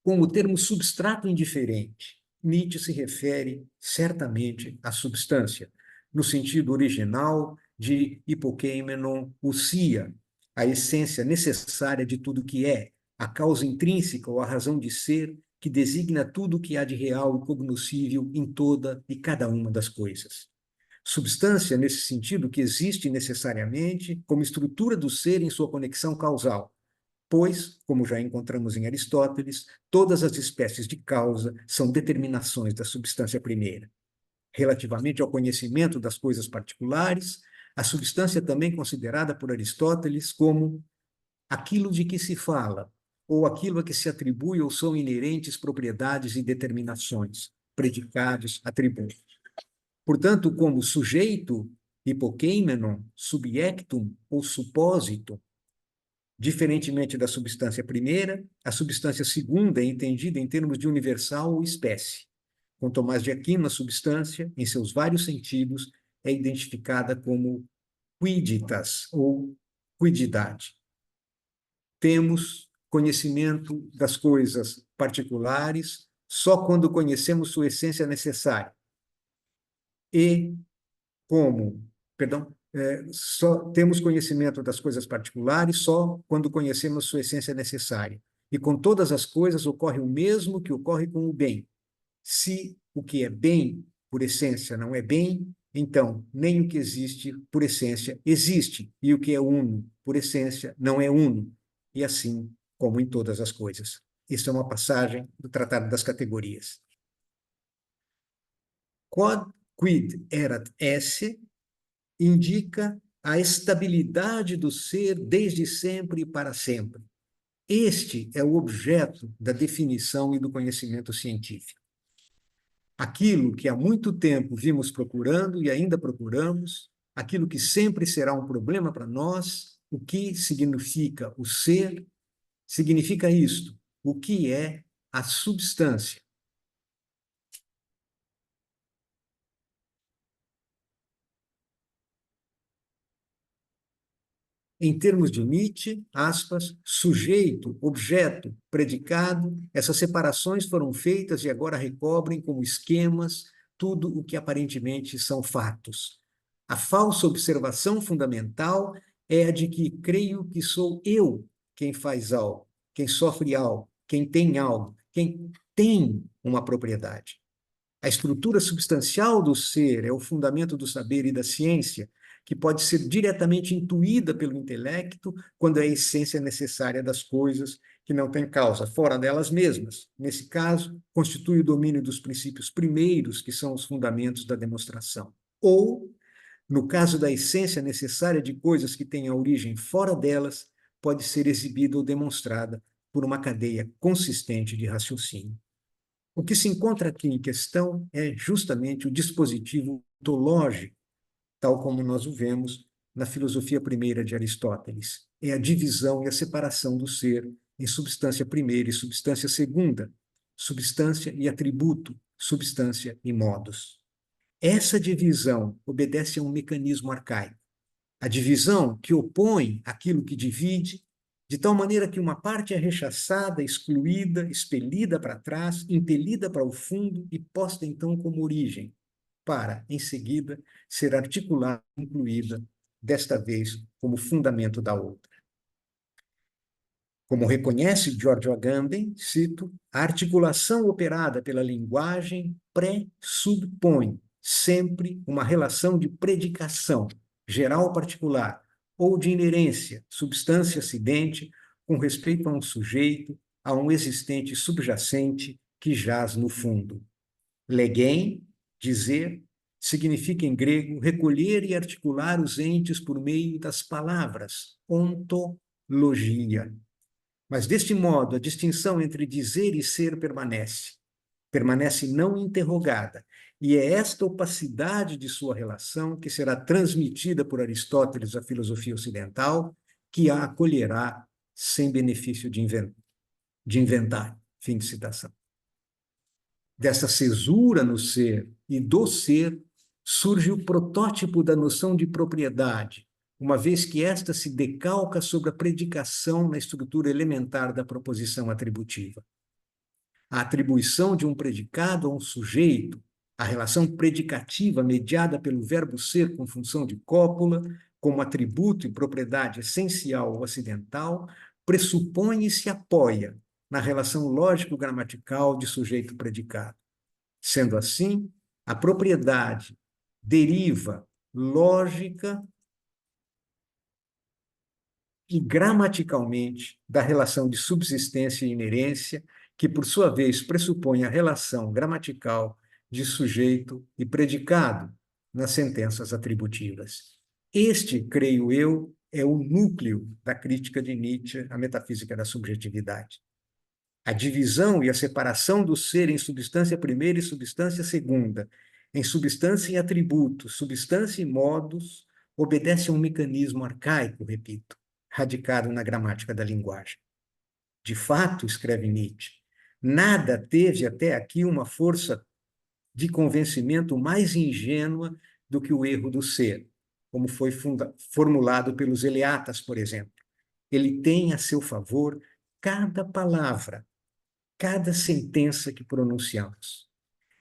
Com o termo substrato indiferente, Nietzsche se refere certamente à substância, no sentido original de hipokeimenon ousia, a essência necessária de tudo que é, a causa intrínseca ou a razão de ser que designa tudo o que há de real e cognoscível em toda e cada uma das coisas. Substância, nesse sentido, que existe necessariamente como estrutura do ser em sua conexão causal, pois, como já encontramos em Aristóteles, todas as espécies de causa são determinações da substância primeira. Relativamente ao conhecimento das coisas particulares, a substância é também considerada por Aristóteles como aquilo de que se fala, ou aquilo a que se atribui ou são inerentes propriedades e determinações, predicados, atributos. Portanto, como sujeito, hipokeimenon, subjectum ou supósito, diferentemente da substância primeira, a substância segunda é entendida em termos de universal ou espécie. Com Tomás de Aquino, a substância, em seus vários sentidos, é identificada como quiditas, ou quididade. Temos conhecimento das coisas particulares só quando conhecemos sua essência necessária. E como, perdão, só temos conhecimento das coisas particulares só quando conhecemos sua essência necessária. E com todas as coisas ocorre o mesmo que ocorre com o bem. Se o que é bem, por essência, não é bem, então nem o que existe, por essência, existe. E o que é uno, por essência, não é uno. E assim como em todas as coisas. Isso é uma passagem do Tratado das Categorias. Quid erat esse indica a estabilidade do ser desde sempre e para sempre. Este é o objeto da definição e do conhecimento científico. Aquilo que há muito tempo vimos procurando e ainda procuramos, aquilo que sempre será um problema para nós, o que significa o ser, significa isto: o que é a substância. Em termos de Nietzsche, aspas, sujeito, objeto, predicado, essas separações foram feitas e agora recobrem como esquemas tudo o que aparentemente são fatos. A falsa observação fundamental é a de que creio que sou eu quem faz algo, quem sofre algo, quem tem algo, quem tem uma propriedade. A estrutura substancial do ser é o fundamento do saber e da ciência, que pode ser diretamente intuída pelo intelecto quando é a essência necessária das coisas que não têm causa, fora delas mesmas. Nesse caso, constitui o domínio dos princípios primeiros, que são os fundamentos da demonstração. Ou, no caso da essência necessária de coisas que têm a origem fora delas, pode ser exibida ou demonstrada por uma cadeia consistente de raciocínio. O que se encontra aqui em questão é justamente o dispositivo ontológico, tal como nós o vemos na filosofia primeira de Aristóteles. É a divisão e a separação do ser em substância primeira e substância segunda, substância e atributo, substância e modos. Essa divisão obedece a um mecanismo arcaico. A divisão que opõe aquilo que divide, de tal maneira que uma parte é rechaçada, excluída, expelida para trás, impelida para o fundo e posta então como origem, para, em seguida, ser articulada e incluída, desta vez como fundamento da outra. Como reconhece Giorgio Agamben, cito, a articulação operada pela linguagem pressupõe sempre uma relação de predicação, geral-particular, ou de inerência, substância-acidente, com respeito a um sujeito, a um existente subjacente que jaz no fundo. Legein, dizer, significa em grego recolher e articular os entes por meio das palavras, ontologia. Mas, deste modo, a distinção entre dizer e ser permanece não interrogada, e é esta opacidade de sua relação que será transmitida por Aristóteles à filosofia ocidental, que a acolherá sem benefício de inventar. Fim de citação. Dessa cesura no ser e do ser surge o protótipo da noção de propriedade, uma vez que esta se decalca sobre a predicação na estrutura elementar da proposição atributiva. A atribuição de um predicado a um sujeito, a relação predicativa mediada pelo verbo ser com função de cópula, como atributo e propriedade essencial ou acidental, pressupõe e se apoia na relação lógico-gramatical de sujeito-predicado. Sendo assim, a propriedade deriva lógica e gramaticalmente da relação de subsistência e inerência, que, por sua vez, pressupõe a relação gramatical de sujeito e predicado nas sentenças atributivas. Este, creio eu, é o núcleo da crítica de Nietzsche à metafísica da subjetividade. A divisão e a separação do ser em substância primeira e substância segunda, em substância e atributos, substância e modos, obedece a um mecanismo arcaico, repito, radicado na gramática da linguagem. De fato, escreve Nietzsche, nada teve até aqui uma força de convencimento mais ingênua do que o erro do ser, como foi formulado pelos Eleatas, por exemplo. Ele tem a seu favor cada palavra, cada sentença que pronunciamos.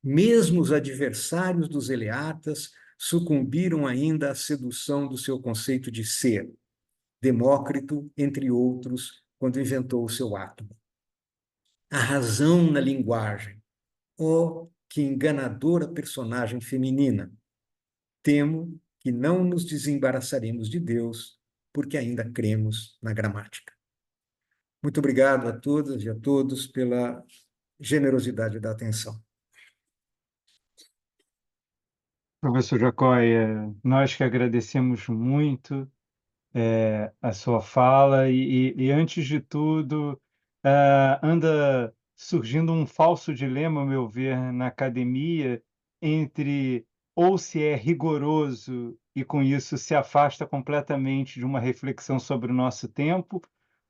Mesmo os adversários dos Eleatas sucumbiram ainda à sedução do seu conceito de ser, Demócrito, entre outros, quando inventou o seu átomo. A razão na linguagem. Oh, que enganadora personagem feminina! Temo que não nos desembaraçaremos de Deus, porque ainda cremos na gramática. Muito obrigado a todas e a todos pela generosidade da atenção. Professor Jacói, nós que agradecemos muito a sua fala e antes de tudo, anda surgindo um falso dilema, ao meu ver, na academia, entre ou se é rigoroso e com isso se afasta completamente de uma reflexão sobre o nosso tempo,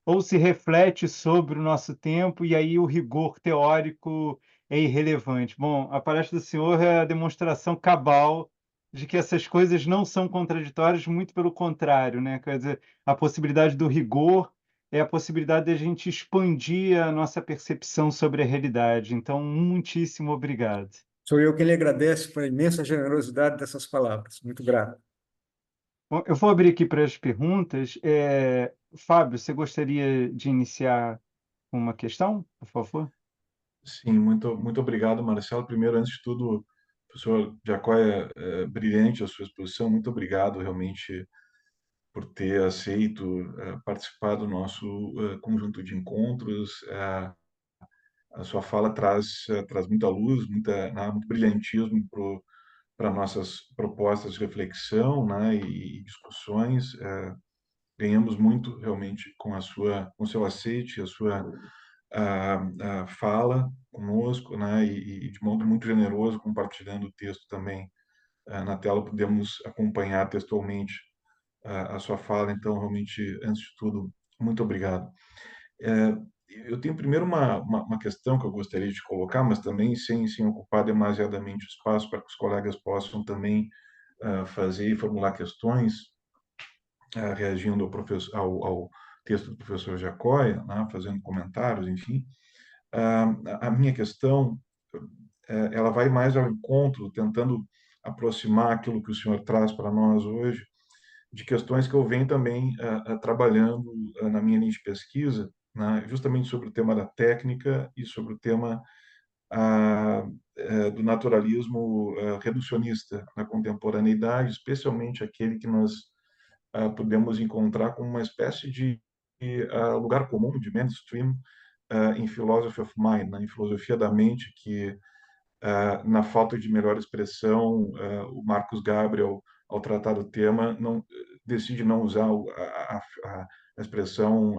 ou se reflete sobre o nosso tempo e aí o rigor teórico é irrelevante. Bom, a palestra do senhor é a demonstração cabal de que essas coisas não são contraditórias, muito pelo contrário, né? Quer dizer, a possibilidade do rigor é a possibilidade de a gente expandir a nossa percepção sobre a realidade. Então, muitíssimo obrigado. Sou eu quem lhe agradece pela imensa generosidade dessas palavras. Muito grato. Bom, eu vou abrir aqui para as perguntas. Fábio, você gostaria de iniciar com uma questão, por favor? Sim, muito obrigado, Marcelo. Primeiro, antes de tudo, o professor Jacó é brilhante a sua exposição. Muito obrigado, realmente, por ter aceito participar do nosso conjunto de encontros. A sua fala traz muita luz, muito brilhantismo para nossas propostas de reflexão, né, e discussões. Ganhamos muito, realmente, com o seu aceite, a sua a fala conosco, né, e de modo muito generoso, compartilhando o texto também na tela, podemos acompanhar textualmente a sua fala. Então, realmente, antes de tudo, muito obrigado. É, eu tenho primeiro uma questão que eu gostaria de colocar, mas também sem ocupar demasiadamente o espaço para que os colegas possam também fazer e formular questões, reagindo ao texto do professor Jacóia, né, fazendo comentários, enfim. A minha questão, ela vai mais ao encontro, tentando aproximar aquilo que o senhor traz para nós hoje, de questões que eu venho também trabalhando na minha linha de pesquisa, né, justamente sobre o tema da técnica e sobre o tema do naturalismo reducionista na contemporaneidade, especialmente aquele que nós podemos encontrar como uma espécie de lugar comum, de mainstream, em Philosophy of Mind, né, em filosofia da mente, que na falta de melhor expressão, o Marcus Gabriel, ao tratar do tema, decide não usar a expressão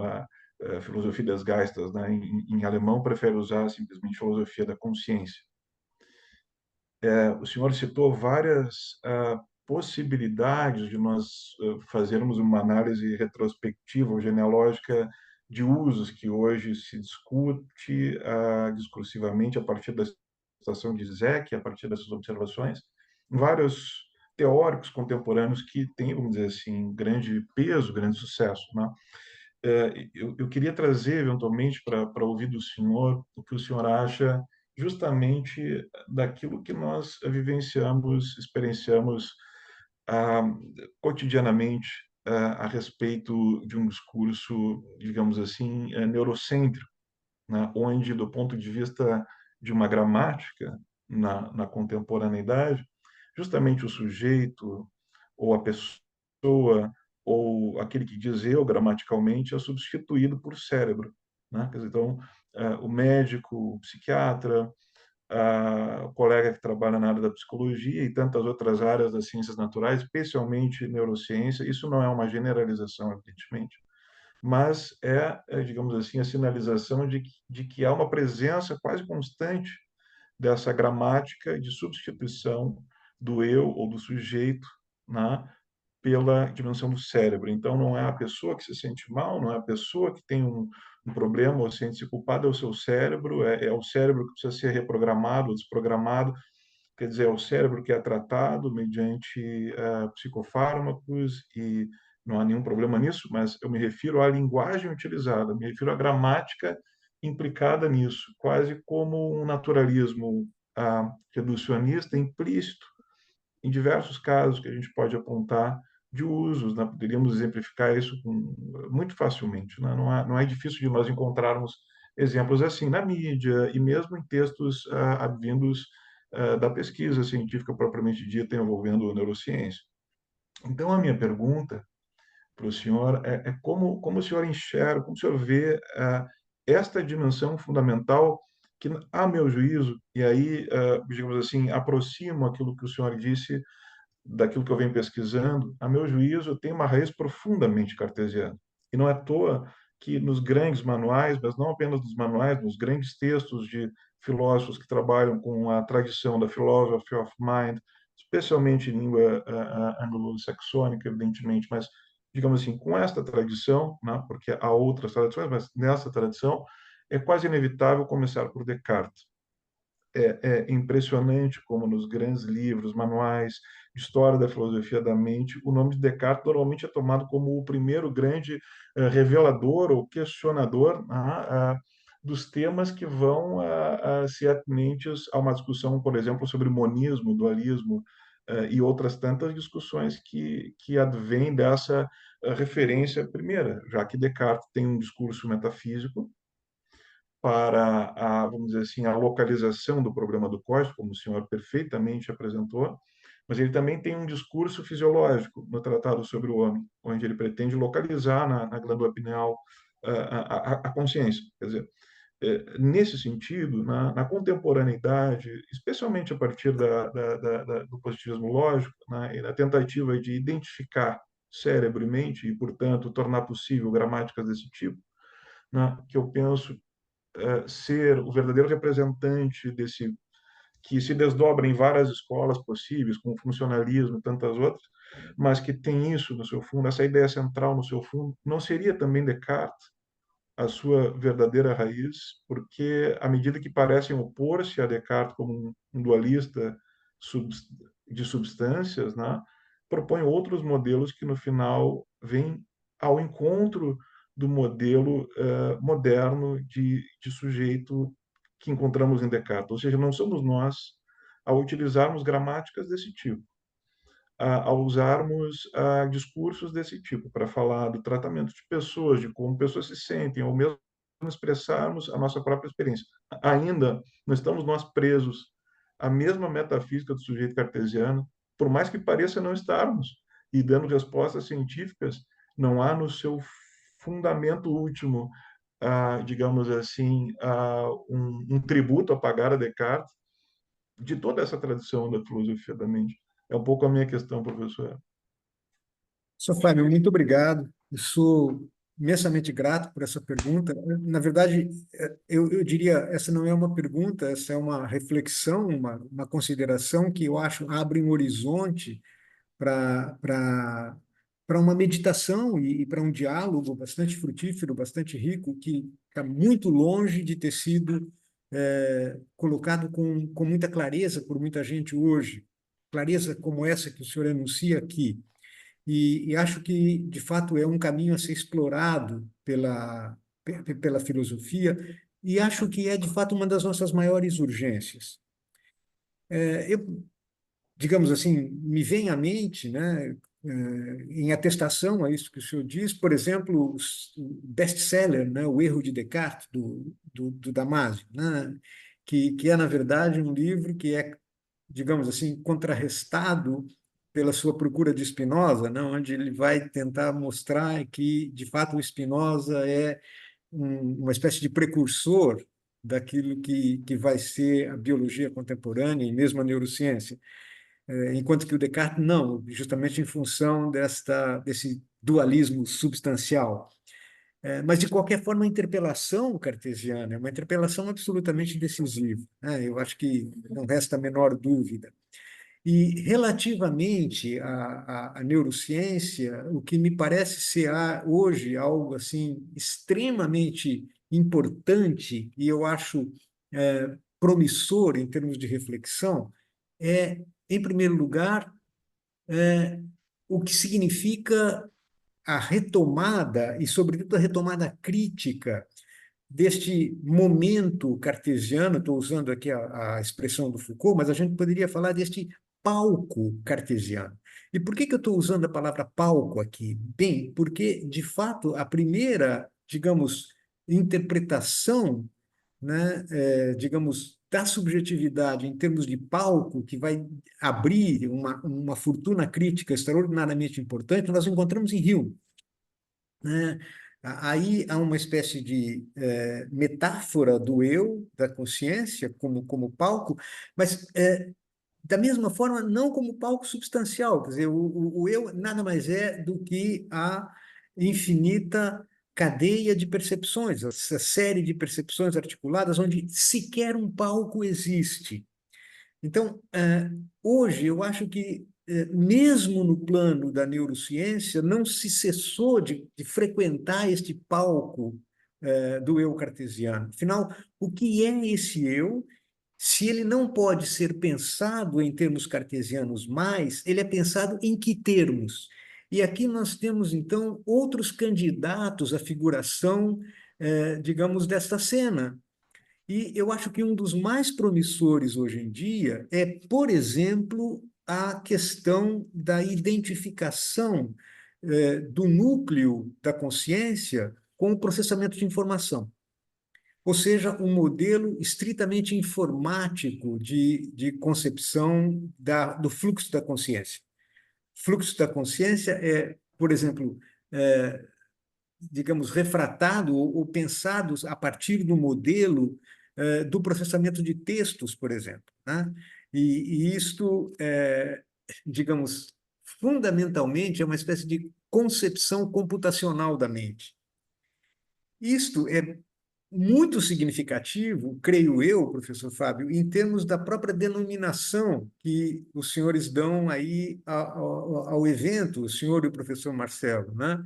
filosofia das Geistes, né? Em alemão, prefere usar simplesmente filosofia da consciência. O senhor citou várias possibilidades de nós fazermos uma análise retrospectiva ou genealógica de usos que hoje se discute discursivamente a partir da citação de Zec, a partir dessas observações, vários teóricos contemporâneos que têm, vamos dizer assim, grande peso, grande sucesso, né? Eu queria trazer, eventualmente, para ouvir do senhor o que o senhor acha justamente daquilo que nós vivenciamos, experienciamos ah, cotidianamente a respeito de um discurso, digamos assim, neurocêntrico, né, onde, do ponto de vista de uma gramática na contemporaneidade, justamente o sujeito ou a pessoa ou aquele que diz eu gramaticalmente é substituído por cérebro, né? Quer dizer, então, o médico, o psiquiatra, o colega que trabalha na área da psicologia e tantas outras áreas das ciências naturais, especialmente neurociência, isso não é uma generalização, evidentemente, mas digamos assim, a sinalização de que há uma presença quase constante dessa gramática de substituição do eu ou do sujeito, né, pela dimensão do cérebro. Então, não é a pessoa que se sente mal, não é a pessoa que tem um problema ou sente-se culpada, é o seu cérebro, é o cérebro que precisa ser reprogramado ou desprogramado, quer dizer, é o cérebro que é tratado mediante psicofármacos e não há nenhum problema nisso, mas eu me refiro à linguagem utilizada, me refiro à gramática implicada nisso, quase como um naturalismo reducionista implícito em diversos casos que a gente pode apontar de usos, né? Poderíamos exemplificar isso muito facilmente, né? Não é difícil de nós encontrarmos exemplos assim na mídia e mesmo em textos advindos da pesquisa científica propriamente dita envolvendo neurociência. Então, a minha pergunta para o senhor é como o senhor enxerga, como o senhor vê esta dimensão fundamental que, a meu juízo, e aí, digamos assim, aproximo aquilo que o senhor disse daquilo que eu venho pesquisando, a meu juízo, tem uma raiz profundamente cartesiana. E não é à toa que nos grandes manuais, mas não apenas nos manuais, nos grandes textos de filósofos que trabalham com a tradição da philosophy of mind, especialmente em língua anglo-saxônica, evidentemente, mas, digamos assim, com esta tradição, né, porque há outras tradições, mas nessa tradição, é quase inevitável começar por Descartes. é impressionante como nos grandes livros, manuais de história da filosofia da mente, o nome de Descartes normalmente é tomado como o primeiro grande revelador ou questionador dos temas que vão ser atinentes a uma discussão, por exemplo, sobre monismo, dualismo, e outras tantas discussões que advêm dessa referência primeira, já que Descartes tem um discurso metafísico para vamos dizer assim, a localização do problema do código, como o senhor perfeitamente apresentou, mas ele também tem um discurso fisiológico no Tratado sobre o Homem, onde ele pretende localizar na glândula pineal a consciência. Quer dizer, nesse sentido, na contemporaneidade, especialmente a partir do positivismo lógico, né, e da tentativa de identificar cérebro e mente e, portanto, tornar possível gramáticas desse tipo, né, que eu penso ser o verdadeiro representante desse que se desdobra em várias escolas possíveis, com funcionalismo e tantas outras, mas que tem isso no seu fundo, essa ideia central no seu fundo, não seria também Descartes a sua verdadeira raiz, porque à medida que parecem opor-se a Descartes como um dualista de substâncias, né, propõe outros modelos que no final vêm ao encontro do modelo moderno de sujeito que encontramos em Descartes. Ou seja, não somos nós a utilizarmos gramáticas desse tipo, a usarmos discursos desse tipo para falar do tratamento de pessoas, de como pessoas se sentem, ou mesmo expressarmos a nossa própria experiência. Ainda não estamos nós presos à mesma metafísica do sujeito cartesiano, por mais que pareça não estarmos, e dando respostas científicas, não há no seu fundamento último, digamos assim, um tributo a pagar a Descartes de toda essa tradição da filosofia da mente. É um pouco a minha questão, professor. Sr. Fábio, muito obrigado. Eu sou imensamente grato por essa pergunta. Na verdade, eu diria, essa não é uma pergunta, essa é uma reflexão, uma consideração que eu acho abre um horizonte para uma meditação e para um diálogo bastante frutífero, bastante rico, que está muito longe de ter sido colocado com muita clareza por muita gente hoje. Clareza como essa que o senhor enuncia aqui. E acho que, de fato, é um caminho a ser explorado pela filosofia, e acho que é, de fato, uma das nossas maiores urgências. Eu, digamos assim, me vem à mente, né, em atestação a isso que o senhor diz, por exemplo, o best-seller, né, O Erro de Descartes, do Damasio, né, que é, na verdade, um livro que é, digamos assim, contrarrestado pela sua procura de Spinoza, né, onde ele vai tentar mostrar que, de fato, o Spinoza é uma espécie de precursor daquilo que vai ser a biologia contemporânea e mesmo a neurociência. Enquanto que o Descartes não, justamente em função desse dualismo substancial. Mas, de qualquer forma, a interpelação cartesiana é uma interpelação absolutamente decisiva, né? Eu acho que não resta a menor dúvida. E, relativamente à neurociência, o que me parece ser hoje algo assim extremamente importante, e eu acho promissor em termos de reflexão, é, em primeiro lugar, o que significa a retomada, e, sobretudo, a retomada crítica deste momento cartesiano. Estou usando aqui a expressão do Foucault, mas a gente poderia falar deste palco cartesiano. E por que eu estou usando a palavra palco aqui? Bem, porque, de fato, a primeira, digamos, interpretação, né, digamos, da subjetividade em termos de palco, que vai abrir uma fortuna crítica extraordinariamente importante, nós encontramos em Hume, né? Aí há uma espécie de metáfora do eu, da consciência, como palco, mas da mesma forma, não como palco substancial. Quer dizer, o eu nada mais é do que a infinita cadeia de percepções, essa série de percepções articuladas onde sequer um palco existe. Então, hoje, eu acho que, mesmo no plano da neurociência, não se cessou de frequentar este palco do eu cartesiano. Afinal, o que é esse eu Se ele não pode ser pensado em termos cartesianos mais, ele é pensado em que termos? E aqui nós temos, então, outros candidatos à figuração, digamos, desta cena. E eu acho que um dos mais promissores hoje em dia é, por exemplo, a questão da identificação, do núcleo da consciência com o processamento de informação. Ou seja, um modelo estritamente informático de concepção do fluxo da consciência. Fluxo da consciência é, por exemplo, digamos, refratado ou pensado a partir do modelo do processamento de textos, por exemplo, né? E isto, digamos, fundamentalmente é uma espécie de concepção computacional da mente. Isto é muito significativo, creio eu, professor Fábio, em termos da própria denominação que os senhores dão aí ao evento, o senhor e o professor Marcelo, né?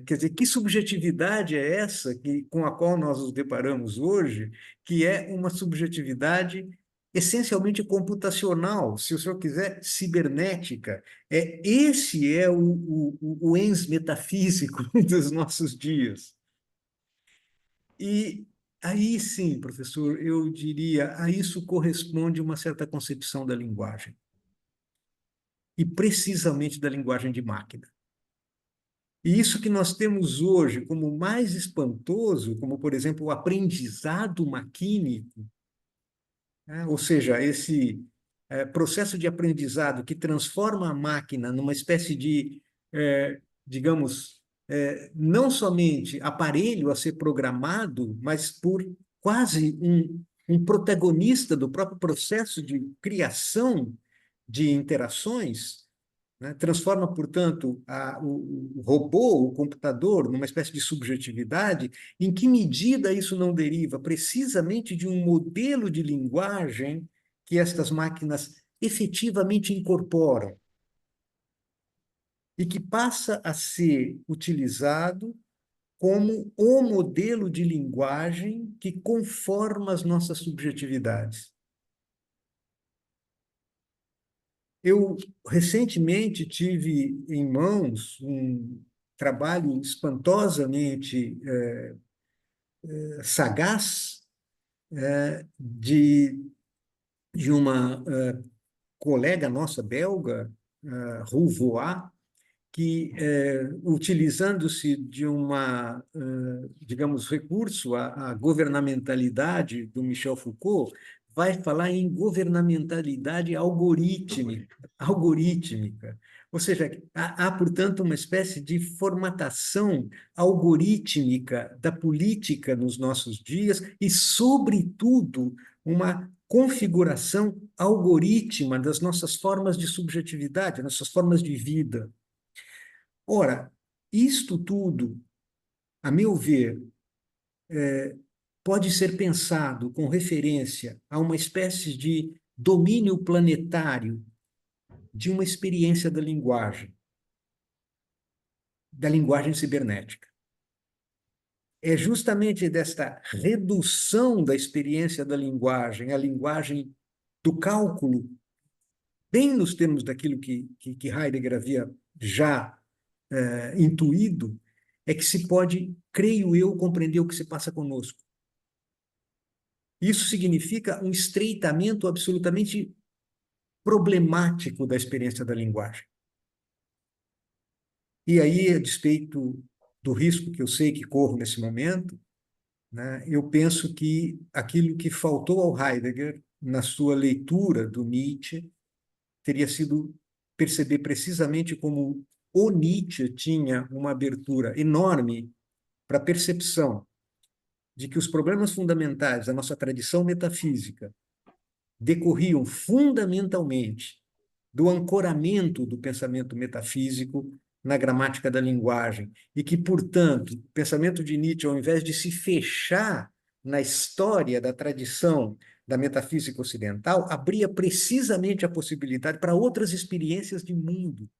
Quer dizer, que subjetividade é essa com a qual nós nos deparamos hoje, que é uma subjetividade essencialmente computacional, se o senhor quiser, cibernética. Esse é o ens metafísico dos nossos dias. E aí sim, professor, eu diria, a isso corresponde uma certa concepção da linguagem, e precisamente da linguagem de máquina. E isso que nós temos hoje como mais espantoso, como, por exemplo, o aprendizado maquínico, né? Ou seja, esse processo de aprendizado que transforma a máquina numa espécie de, digamos, não somente aparelho a ser programado, mas por quase um protagonista do próprio processo de criação de interações, né? Transforma, portanto, o robô, o computador, numa espécie de subjetividade. Em que medida isso não deriva precisamente de um modelo de linguagem que estas máquinas efetivamente incorporam e que passa a ser utilizado como o modelo de linguagem que conforma as nossas subjetividades? Eu recentemente tive em mãos um trabalho espantosamente sagaz de uma colega nossa belga, Rouvois, que, utilizando-se de digamos, recurso à governamentalidade do Michel Foucault, vai falar em governamentalidade algorítmica. Ou seja, portanto, uma espécie de formatação algorítmica da política nos nossos dias e, sobretudo, uma configuração algorítmica das nossas formas de subjetividade, nossas formas de vida. Ora, isto tudo, a meu ver, pode ser pensado com referência a uma espécie de domínio planetário de uma experiência da linguagem cibernética. É justamente desta redução da experiência da linguagem, a linguagem do cálculo, bem nos termos daquilo que Heidegger havia já intuído, é que se pode, creio eu, compreender o que se passa conosco. Isso significa um estreitamento absolutamente problemático da experiência da linguagem. E aí, a despeito do risco que eu sei que corro nesse momento, né, eu penso que aquilo que faltou ao Heidegger na sua leitura do Nietzsche teria sido perceber precisamente como o Nietzsche tinha uma abertura enorme para a percepção de que os problemas fundamentais da nossa tradição metafísica decorriam fundamentalmente do ancoramento do pensamento metafísico na gramática da linguagem e que, portanto, o pensamento de Nietzsche, ao invés de se fechar na história da tradição da metafísica ocidental, abria precisamente a possibilidade para outras experiências de mundo.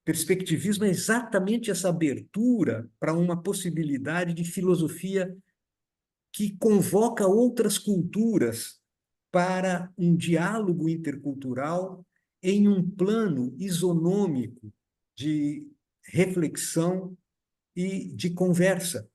Perspectivismo é exatamente essa abertura para uma possibilidade de filosofia que convoca outras culturas para um diálogo intercultural em um plano isonômico de reflexão e de conversa.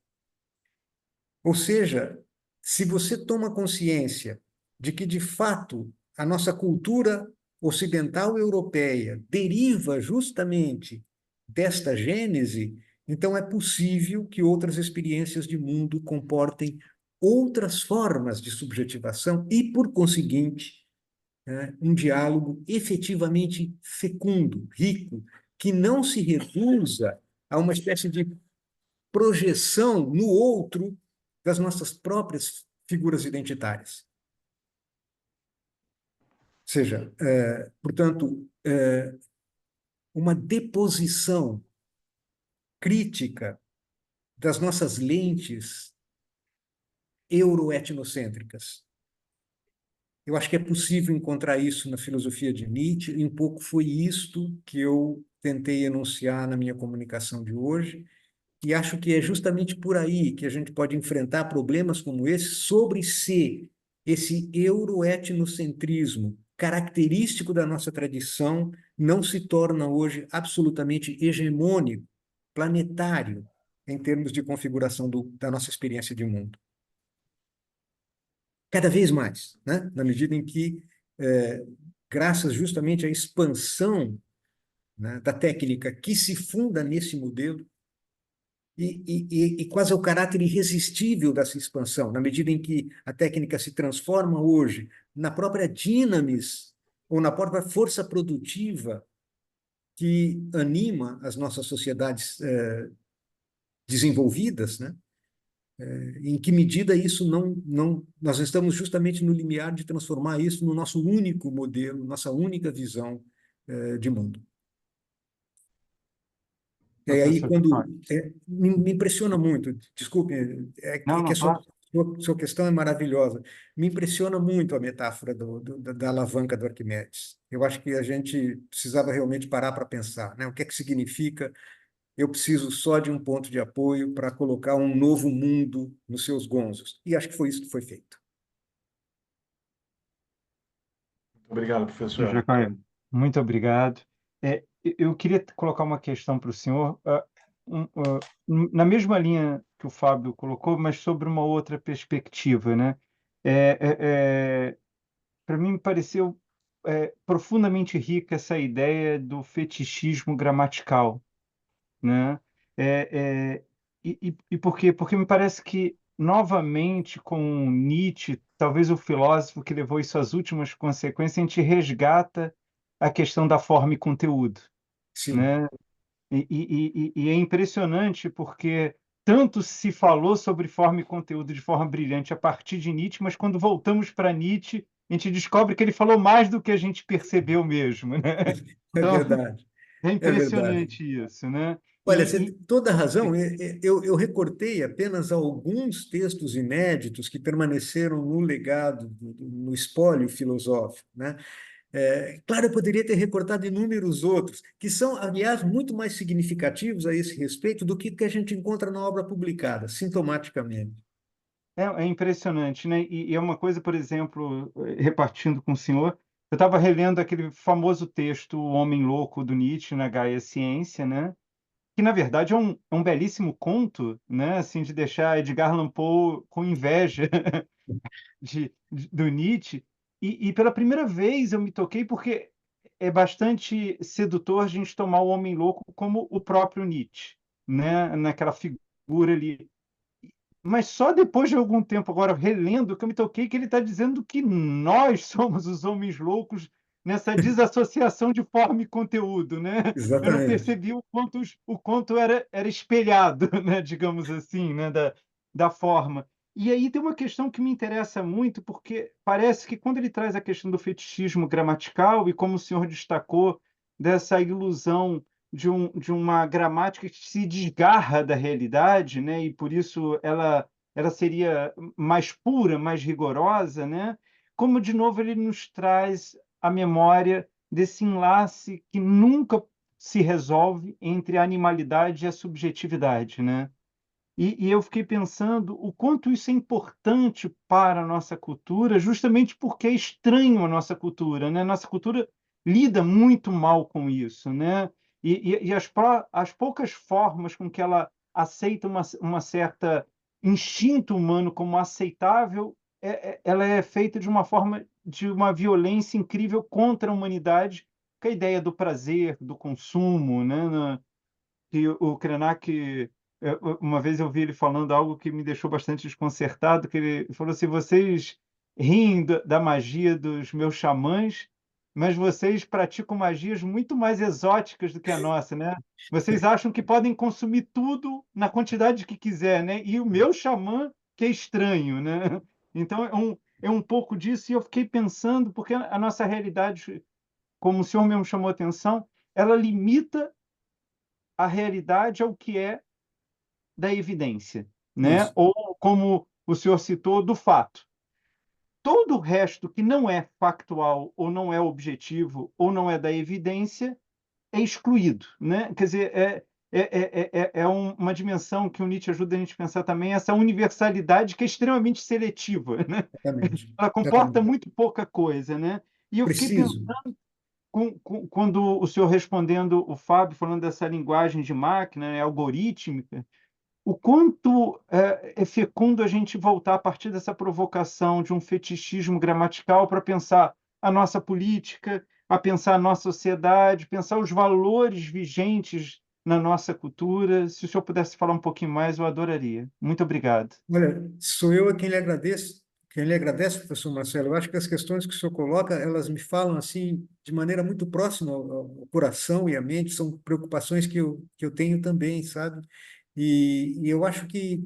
Ou seja, se você toma consciência de que, de fato, a nossa cultura ocidental europeia deriva justamente desta gênese, então é possível que outras experiências de mundo comportem outras formas de subjetivação e, por conseguinte, um diálogo efetivamente fecundo, rico, que não se reduza a uma espécie de projeção no outro das nossas próprias figuras identitárias. Ou seja, portanto, uma deposição crítica das nossas lentes euroetnocêntricas. Eu acho que é possível encontrar isso na filosofia de Nietzsche, e um pouco foi isto que eu tentei enunciar na minha comunicação de hoje, e acho que é justamente por aí que a gente pode enfrentar problemas como esse, sobre se esse euroetnocentrismo característico da nossa tradição não se torna hoje absolutamente hegemônico, planetário, em termos de configuração da nossa experiência de mundo. Cada vez mais, né? Na medida em que, graças justamente à expansão, né, da técnica que se funda nesse modelo, e quase ao caráter irresistível dessa expansão, na medida em que a técnica se transforma hoje na própria dinamis, ou na própria força produtiva que anima as nossas sociedades desenvolvidas, né? Em que medida isso nós estamos justamente no limiar de transformar isso no nosso único modelo, nossa única visão de mundo. E aí, Professor quando Jacói. me impressiona muito, desculpe, Não, que não, a sua, claro. sua questão é maravilhosa. Me impressiona muito a metáfora da alavanca do Arquimedes. Eu acho que a gente precisava realmente parar para pensar, né? O que é que significa eu preciso só de um ponto de apoio para colocar um novo mundo nos seus gonzos. E acho que foi isso que foi feito. Muito obrigado, Professor professor. Jacói, muito obrigado. Eu queria colocar uma questão para o senhor, na mesma linha que o Fábio colocou, mas sobre uma outra perspectiva, né? Para mim, me pareceu profundamente rica essa ideia do fetichismo gramatical, né? É, é, e por quê? Porque me parece que, novamente, com Nietzsche, talvez o filósofo que levou isso às últimas consequências, a gente resgata a questão da forma e conteúdo, Sim, né? E é impressionante porque tanto se falou sobre forma e conteúdo de forma brilhante a partir de Nietzsche, mas quando voltamos para Nietzsche, a gente descobre que ele falou mais do que a gente percebeu mesmo, né? é Então, verdade, é é verdade. impressionante isso, né? Olha, você tem toda a razão. E- Eu recortei apenas alguns textos inéditos que permaneceram no legado, no espólio filosófico, né? Claro, eu poderia ter recortado inúmeros outros, que são, aliás, muito mais significativos a esse respeito do que o que a gente encontra na obra publicada, sintomaticamente. É impressionante, né? E é uma coisa, por exemplo, repartindo com o senhor, eu estava relendo aquele famoso texto O Homem Louco do Nietzsche na Gaia Ciência, né? Que na verdade é um belíssimo conto, né? Assim, de deixar Edgar Allan Poe com inveja do Nietzsche. E pela primeira vez eu me toquei porque é bastante sedutor a gente tomar o homem louco como o próprio Nietzsche, né? Naquela figura ali. Mas só depois de algum tempo, agora relendo, que eu me toquei que ele está dizendo que nós somos os homens loucos nessa desassociação de forma e conteúdo, né? Eu não Exatamente. percebi o quanto era espelhado, né? Digamos assim, né? Da forma. E aí tem uma questão que me interessa muito, porque parece que quando ele traz a questão do fetichismo gramatical, e como o senhor destacou, dessa ilusão de uma gramática que se desgarra da realidade, né? E por isso ela seria mais pura, mais rigorosa, né? Como de novo ele nos traz a memória desse enlace que nunca se resolve entre a animalidade e a subjetividade, né? E eu fiquei pensando o quanto isso é importante para a nossa cultura, justamente porque é estranho à nossa cultura, né? Nossa cultura lida muito mal com isso, né? E as poucas formas com que ela aceita uma certa instinto humano como aceitável, ela é feita de uma forma de uma violência incrível contra a humanidade, com a ideia do prazer, do consumo, né? Que o Krenak, uma vez eu vi ele falando algo que me deixou bastante desconcertado, que ele falou assim: vocês riem da magia dos meus xamãs, mas vocês praticam magias muito mais exóticas do que a nossa, né? Vocês acham que podem consumir tudo na quantidade que quiser, né? E o meu xamã que é estranho, né? Então é um pouco disso, e eu fiquei pensando, porque a nossa realidade, como o senhor mesmo chamou a atenção, ela limita a realidade ao que é da evidência, né? Isso, Ou, como o senhor citou, do fato. Todo o resto que não é factual, ou não é objetivo, ou não é da evidência, é excluído, né? Quer dizer, uma dimensão que o Nietzsche ajuda a gente a pensar também, essa universalidade que é extremamente seletiva, né? exatamente. Ela comporta Exatamente. muito pouca coisa, né? E eu fiquei pensando, Preciso. quando o senhor respondendo o Fábio, falando dessa linguagem de máquina, né, algorítmica, o quanto é fecundo a gente voltar a partir dessa provocação de um fetichismo gramatical para pensar a nossa política, a pensar a nossa sociedade, pensar os valores vigentes na nossa cultura. Se o senhor pudesse falar um pouquinho mais, eu adoraria. Muito obrigado. Olha, sou eu quem lhe agradeço, professor Marcelo. Eu acho que as questões que o senhor coloca, elas me falam assim de maneira muito próxima ao coração e à mente. São preocupações que eu tenho também, sabe? E eu acho que,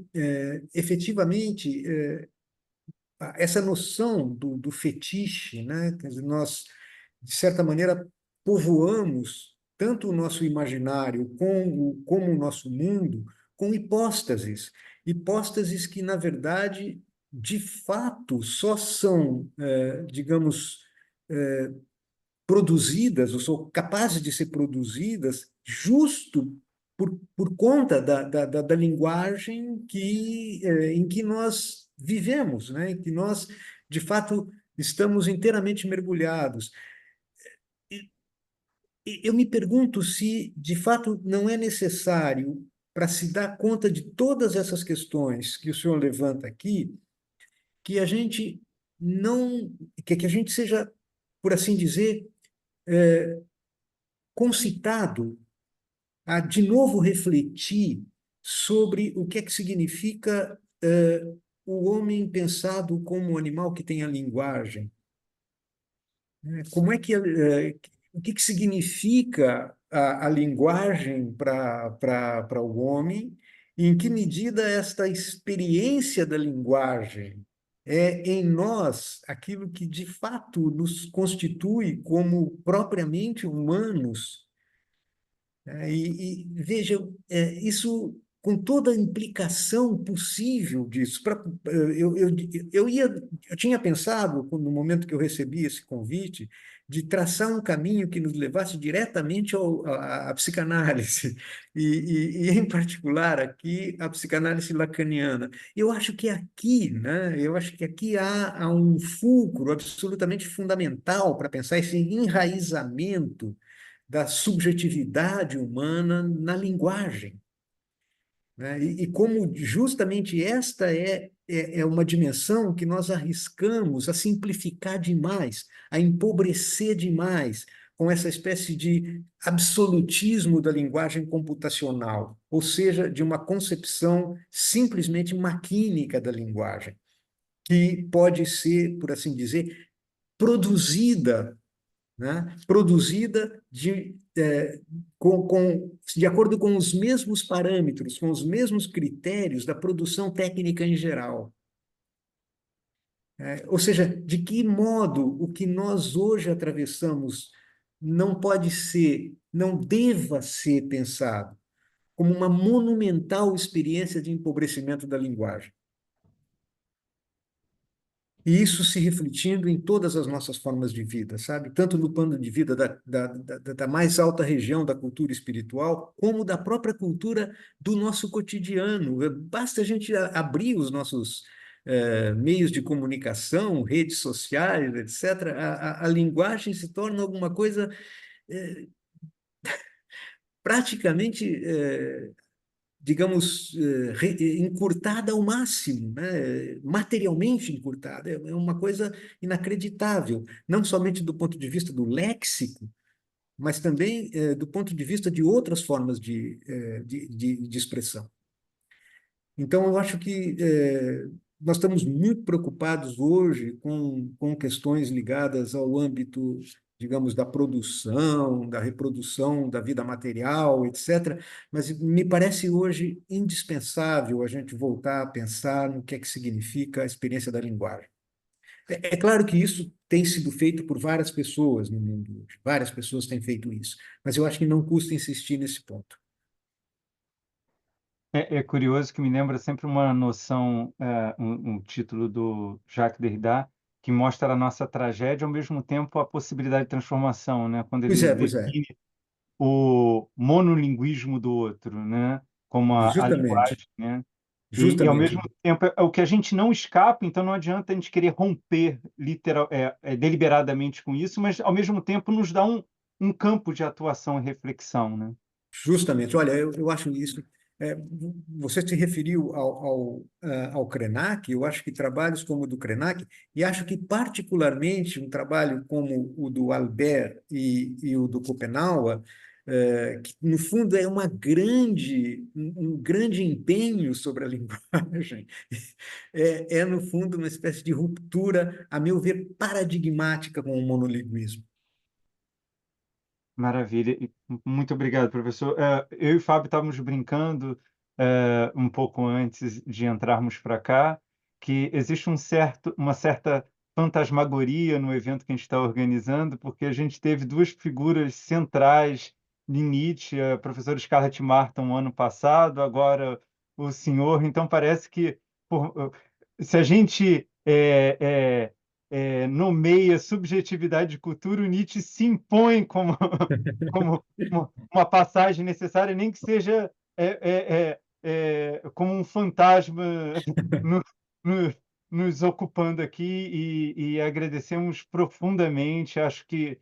efetivamente, essa noção do fetiche, né? Quer dizer, nós, de certa maneira, povoamos tanto o nosso imaginário como o nosso mundo com hipóstases, hipóstases que, na verdade, de fato, só são, digamos, produzidas, ou são capazes de ser produzidas justo por conta da linguagem em que nós vivemos, né? Que nós, de fato, estamos inteiramente mergulhados. E, e eu me pergunto se, de fato, não é necessário, para se dar conta de todas essas questões que o senhor levanta aqui, que a gente não, que a gente seja, por assim dizer, concitado a de novo refletir sobre o que é que significa o homem pensado como um animal que tem a linguagem. Né? Como é que o que significa a linguagem para o homem? E em que medida esta experiência da linguagem é em nós aquilo que de fato nos constitui como propriamente humanos, veja, isso com toda a implicação possível disso. Eu tinha pensado, no momento que eu recebi esse convite, de traçar um caminho que nos levasse diretamente à psicanálise, em particular, aqui, a psicanálise lacaniana. Eu acho que aqui, né, eu acho que aqui há um fulcro absolutamente fundamental para pensar esse enraizamento da subjetividade humana na linguagem, né? E como justamente esta é uma dimensão que nós arriscamos a simplificar demais, a empobrecer demais, com essa espécie de absolutismo da linguagem computacional, ou seja, de uma concepção simplesmente maquínica da linguagem, que pode ser, por assim dizer, produzida, né? Produzida de acordo com os mesmos parâmetros, com os mesmos critérios da produção técnica em geral. Ou seja, de que modo o que nós hoje atravessamos não pode ser, não deva ser pensado como uma monumental experiência de empobrecimento da linguagem. E isso se refletindo em todas as nossas formas de vida, sabe? Tanto no plano de vida da mais alta região da cultura espiritual, como da própria cultura do nosso cotidiano. Basta a gente abrir os nossos meios de comunicação, redes sociais, etc. A linguagem se torna alguma coisa eh, praticamente digamos, encurtada ao máximo, né? Materialmente encurtada. É uma coisa inacreditável, não somente do ponto de vista do léxico, mas também do ponto de vista de outras formas de expressão. Então, eu acho que nós estamos muito preocupados hoje com questões ligadas ao âmbito, digamos, da produção, da reprodução da vida material, etc. Mas me parece hoje indispensável a gente voltar a pensar no que é que significa a experiência da linguagem. É claro que isso tem sido feito por várias pessoas no mundo hoje, várias pessoas têm feito isso, mas eu acho que não custa insistir nesse ponto. É curioso que me lembra sempre uma noção, um título do Jacques Derrida, que mostra a nossa tragédia, ao mesmo tempo a possibilidade de transformação, né? Quando Pois ele é, pois é, define o monolinguismo do outro, né? Como a justamente, linguagem, né? E ao mesmo justamente. tempo é o que a gente não escapa, então não adianta a gente querer romper deliberadamente com isso, mas ao mesmo tempo nos dá um campo de atuação e reflexão, né? Justamente, olha, eu acho isso. é, Você se referiu ao Krenak, eu acho que trabalhos como o do Krenak, e acho que particularmente um trabalho como o do Albert e o do Schopenhauer, que no fundo é um grande empenho sobre a linguagem, no fundo uma espécie de ruptura, a meu ver, paradigmática com o monolinguismo. Maravilha. Muito obrigado, professor. Eu e o Fábio estávamos brincando um pouco antes de entrarmos para cá, que existe uma certa fantasmagoria no evento que a gente está organizando, porque a gente teve duas figuras centrais de Nietzsche, a professora Scarlett Martin, ano passado, agora o senhor. Então, parece que se a gente nomeia subjetividade de cultura, o Nietzsche se impõe como, como uma passagem necessária, nem que seja como um fantasma no- no- nos ocupando aqui e agradecemos profundamente. Acho que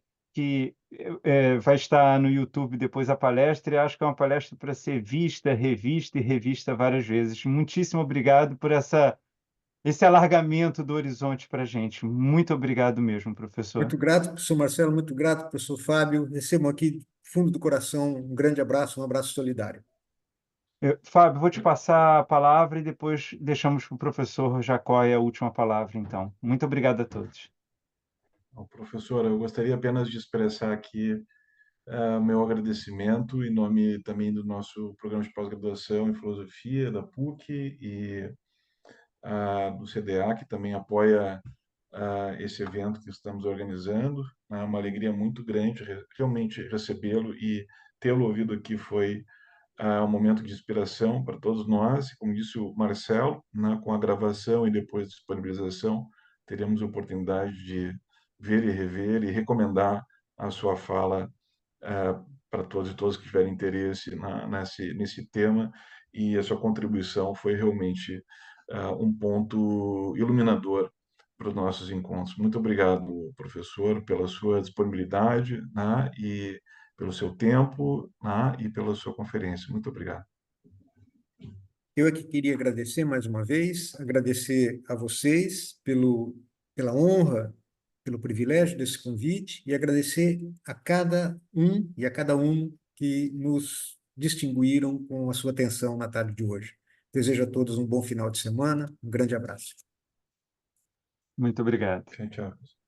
vai estar no YouTube depois a palestra, e acho que é uma palestra para ser vista, revista e revista várias vezes. Muitíssimo obrigado por esse alargamento do horizonte para a gente. Muito obrigado mesmo, professor. Muito grato, professor Marcelo, muito grato, professor Fábio. Recebam aqui, do fundo do coração, um grande abraço, um abraço solidário. Fábio, vou te passar a palavra e depois deixamos para o professor Jacói a última palavra, então. Muito obrigado a todos. Bom, professora, eu gostaria apenas de expressar aqui meu agradecimento em nome também do nosso programa de pós-graduação em filosofia da PUC e do CDA, que também apoia esse evento que estamos organizando. É uma alegria muito grande realmente recebê-lo e tê-lo ouvido aqui foi um momento de inspiração para todos nós. E como disse o Marcelo, né, com a gravação e depois disponibilização, teremos a oportunidade de ver e rever e recomendar a sua fala para todos e todas que tiverem interesse nesse tema, e a sua contribuição foi realmente um ponto iluminador para os nossos encontros. Muito obrigado, professor, pela sua disponibilidade, né, e pelo seu tempo, né, e pela sua conferência. Muito obrigado. Eu é que queria agradecer mais uma vez, agradecer a vocês pela honra, pelo privilégio desse convite e agradecer a cada um e a cada um que nos distinguiram com a sua atenção na tarde de hoje. Desejo a todos um bom final de semana, um grande abraço. Muito obrigado. Tchau, tchau.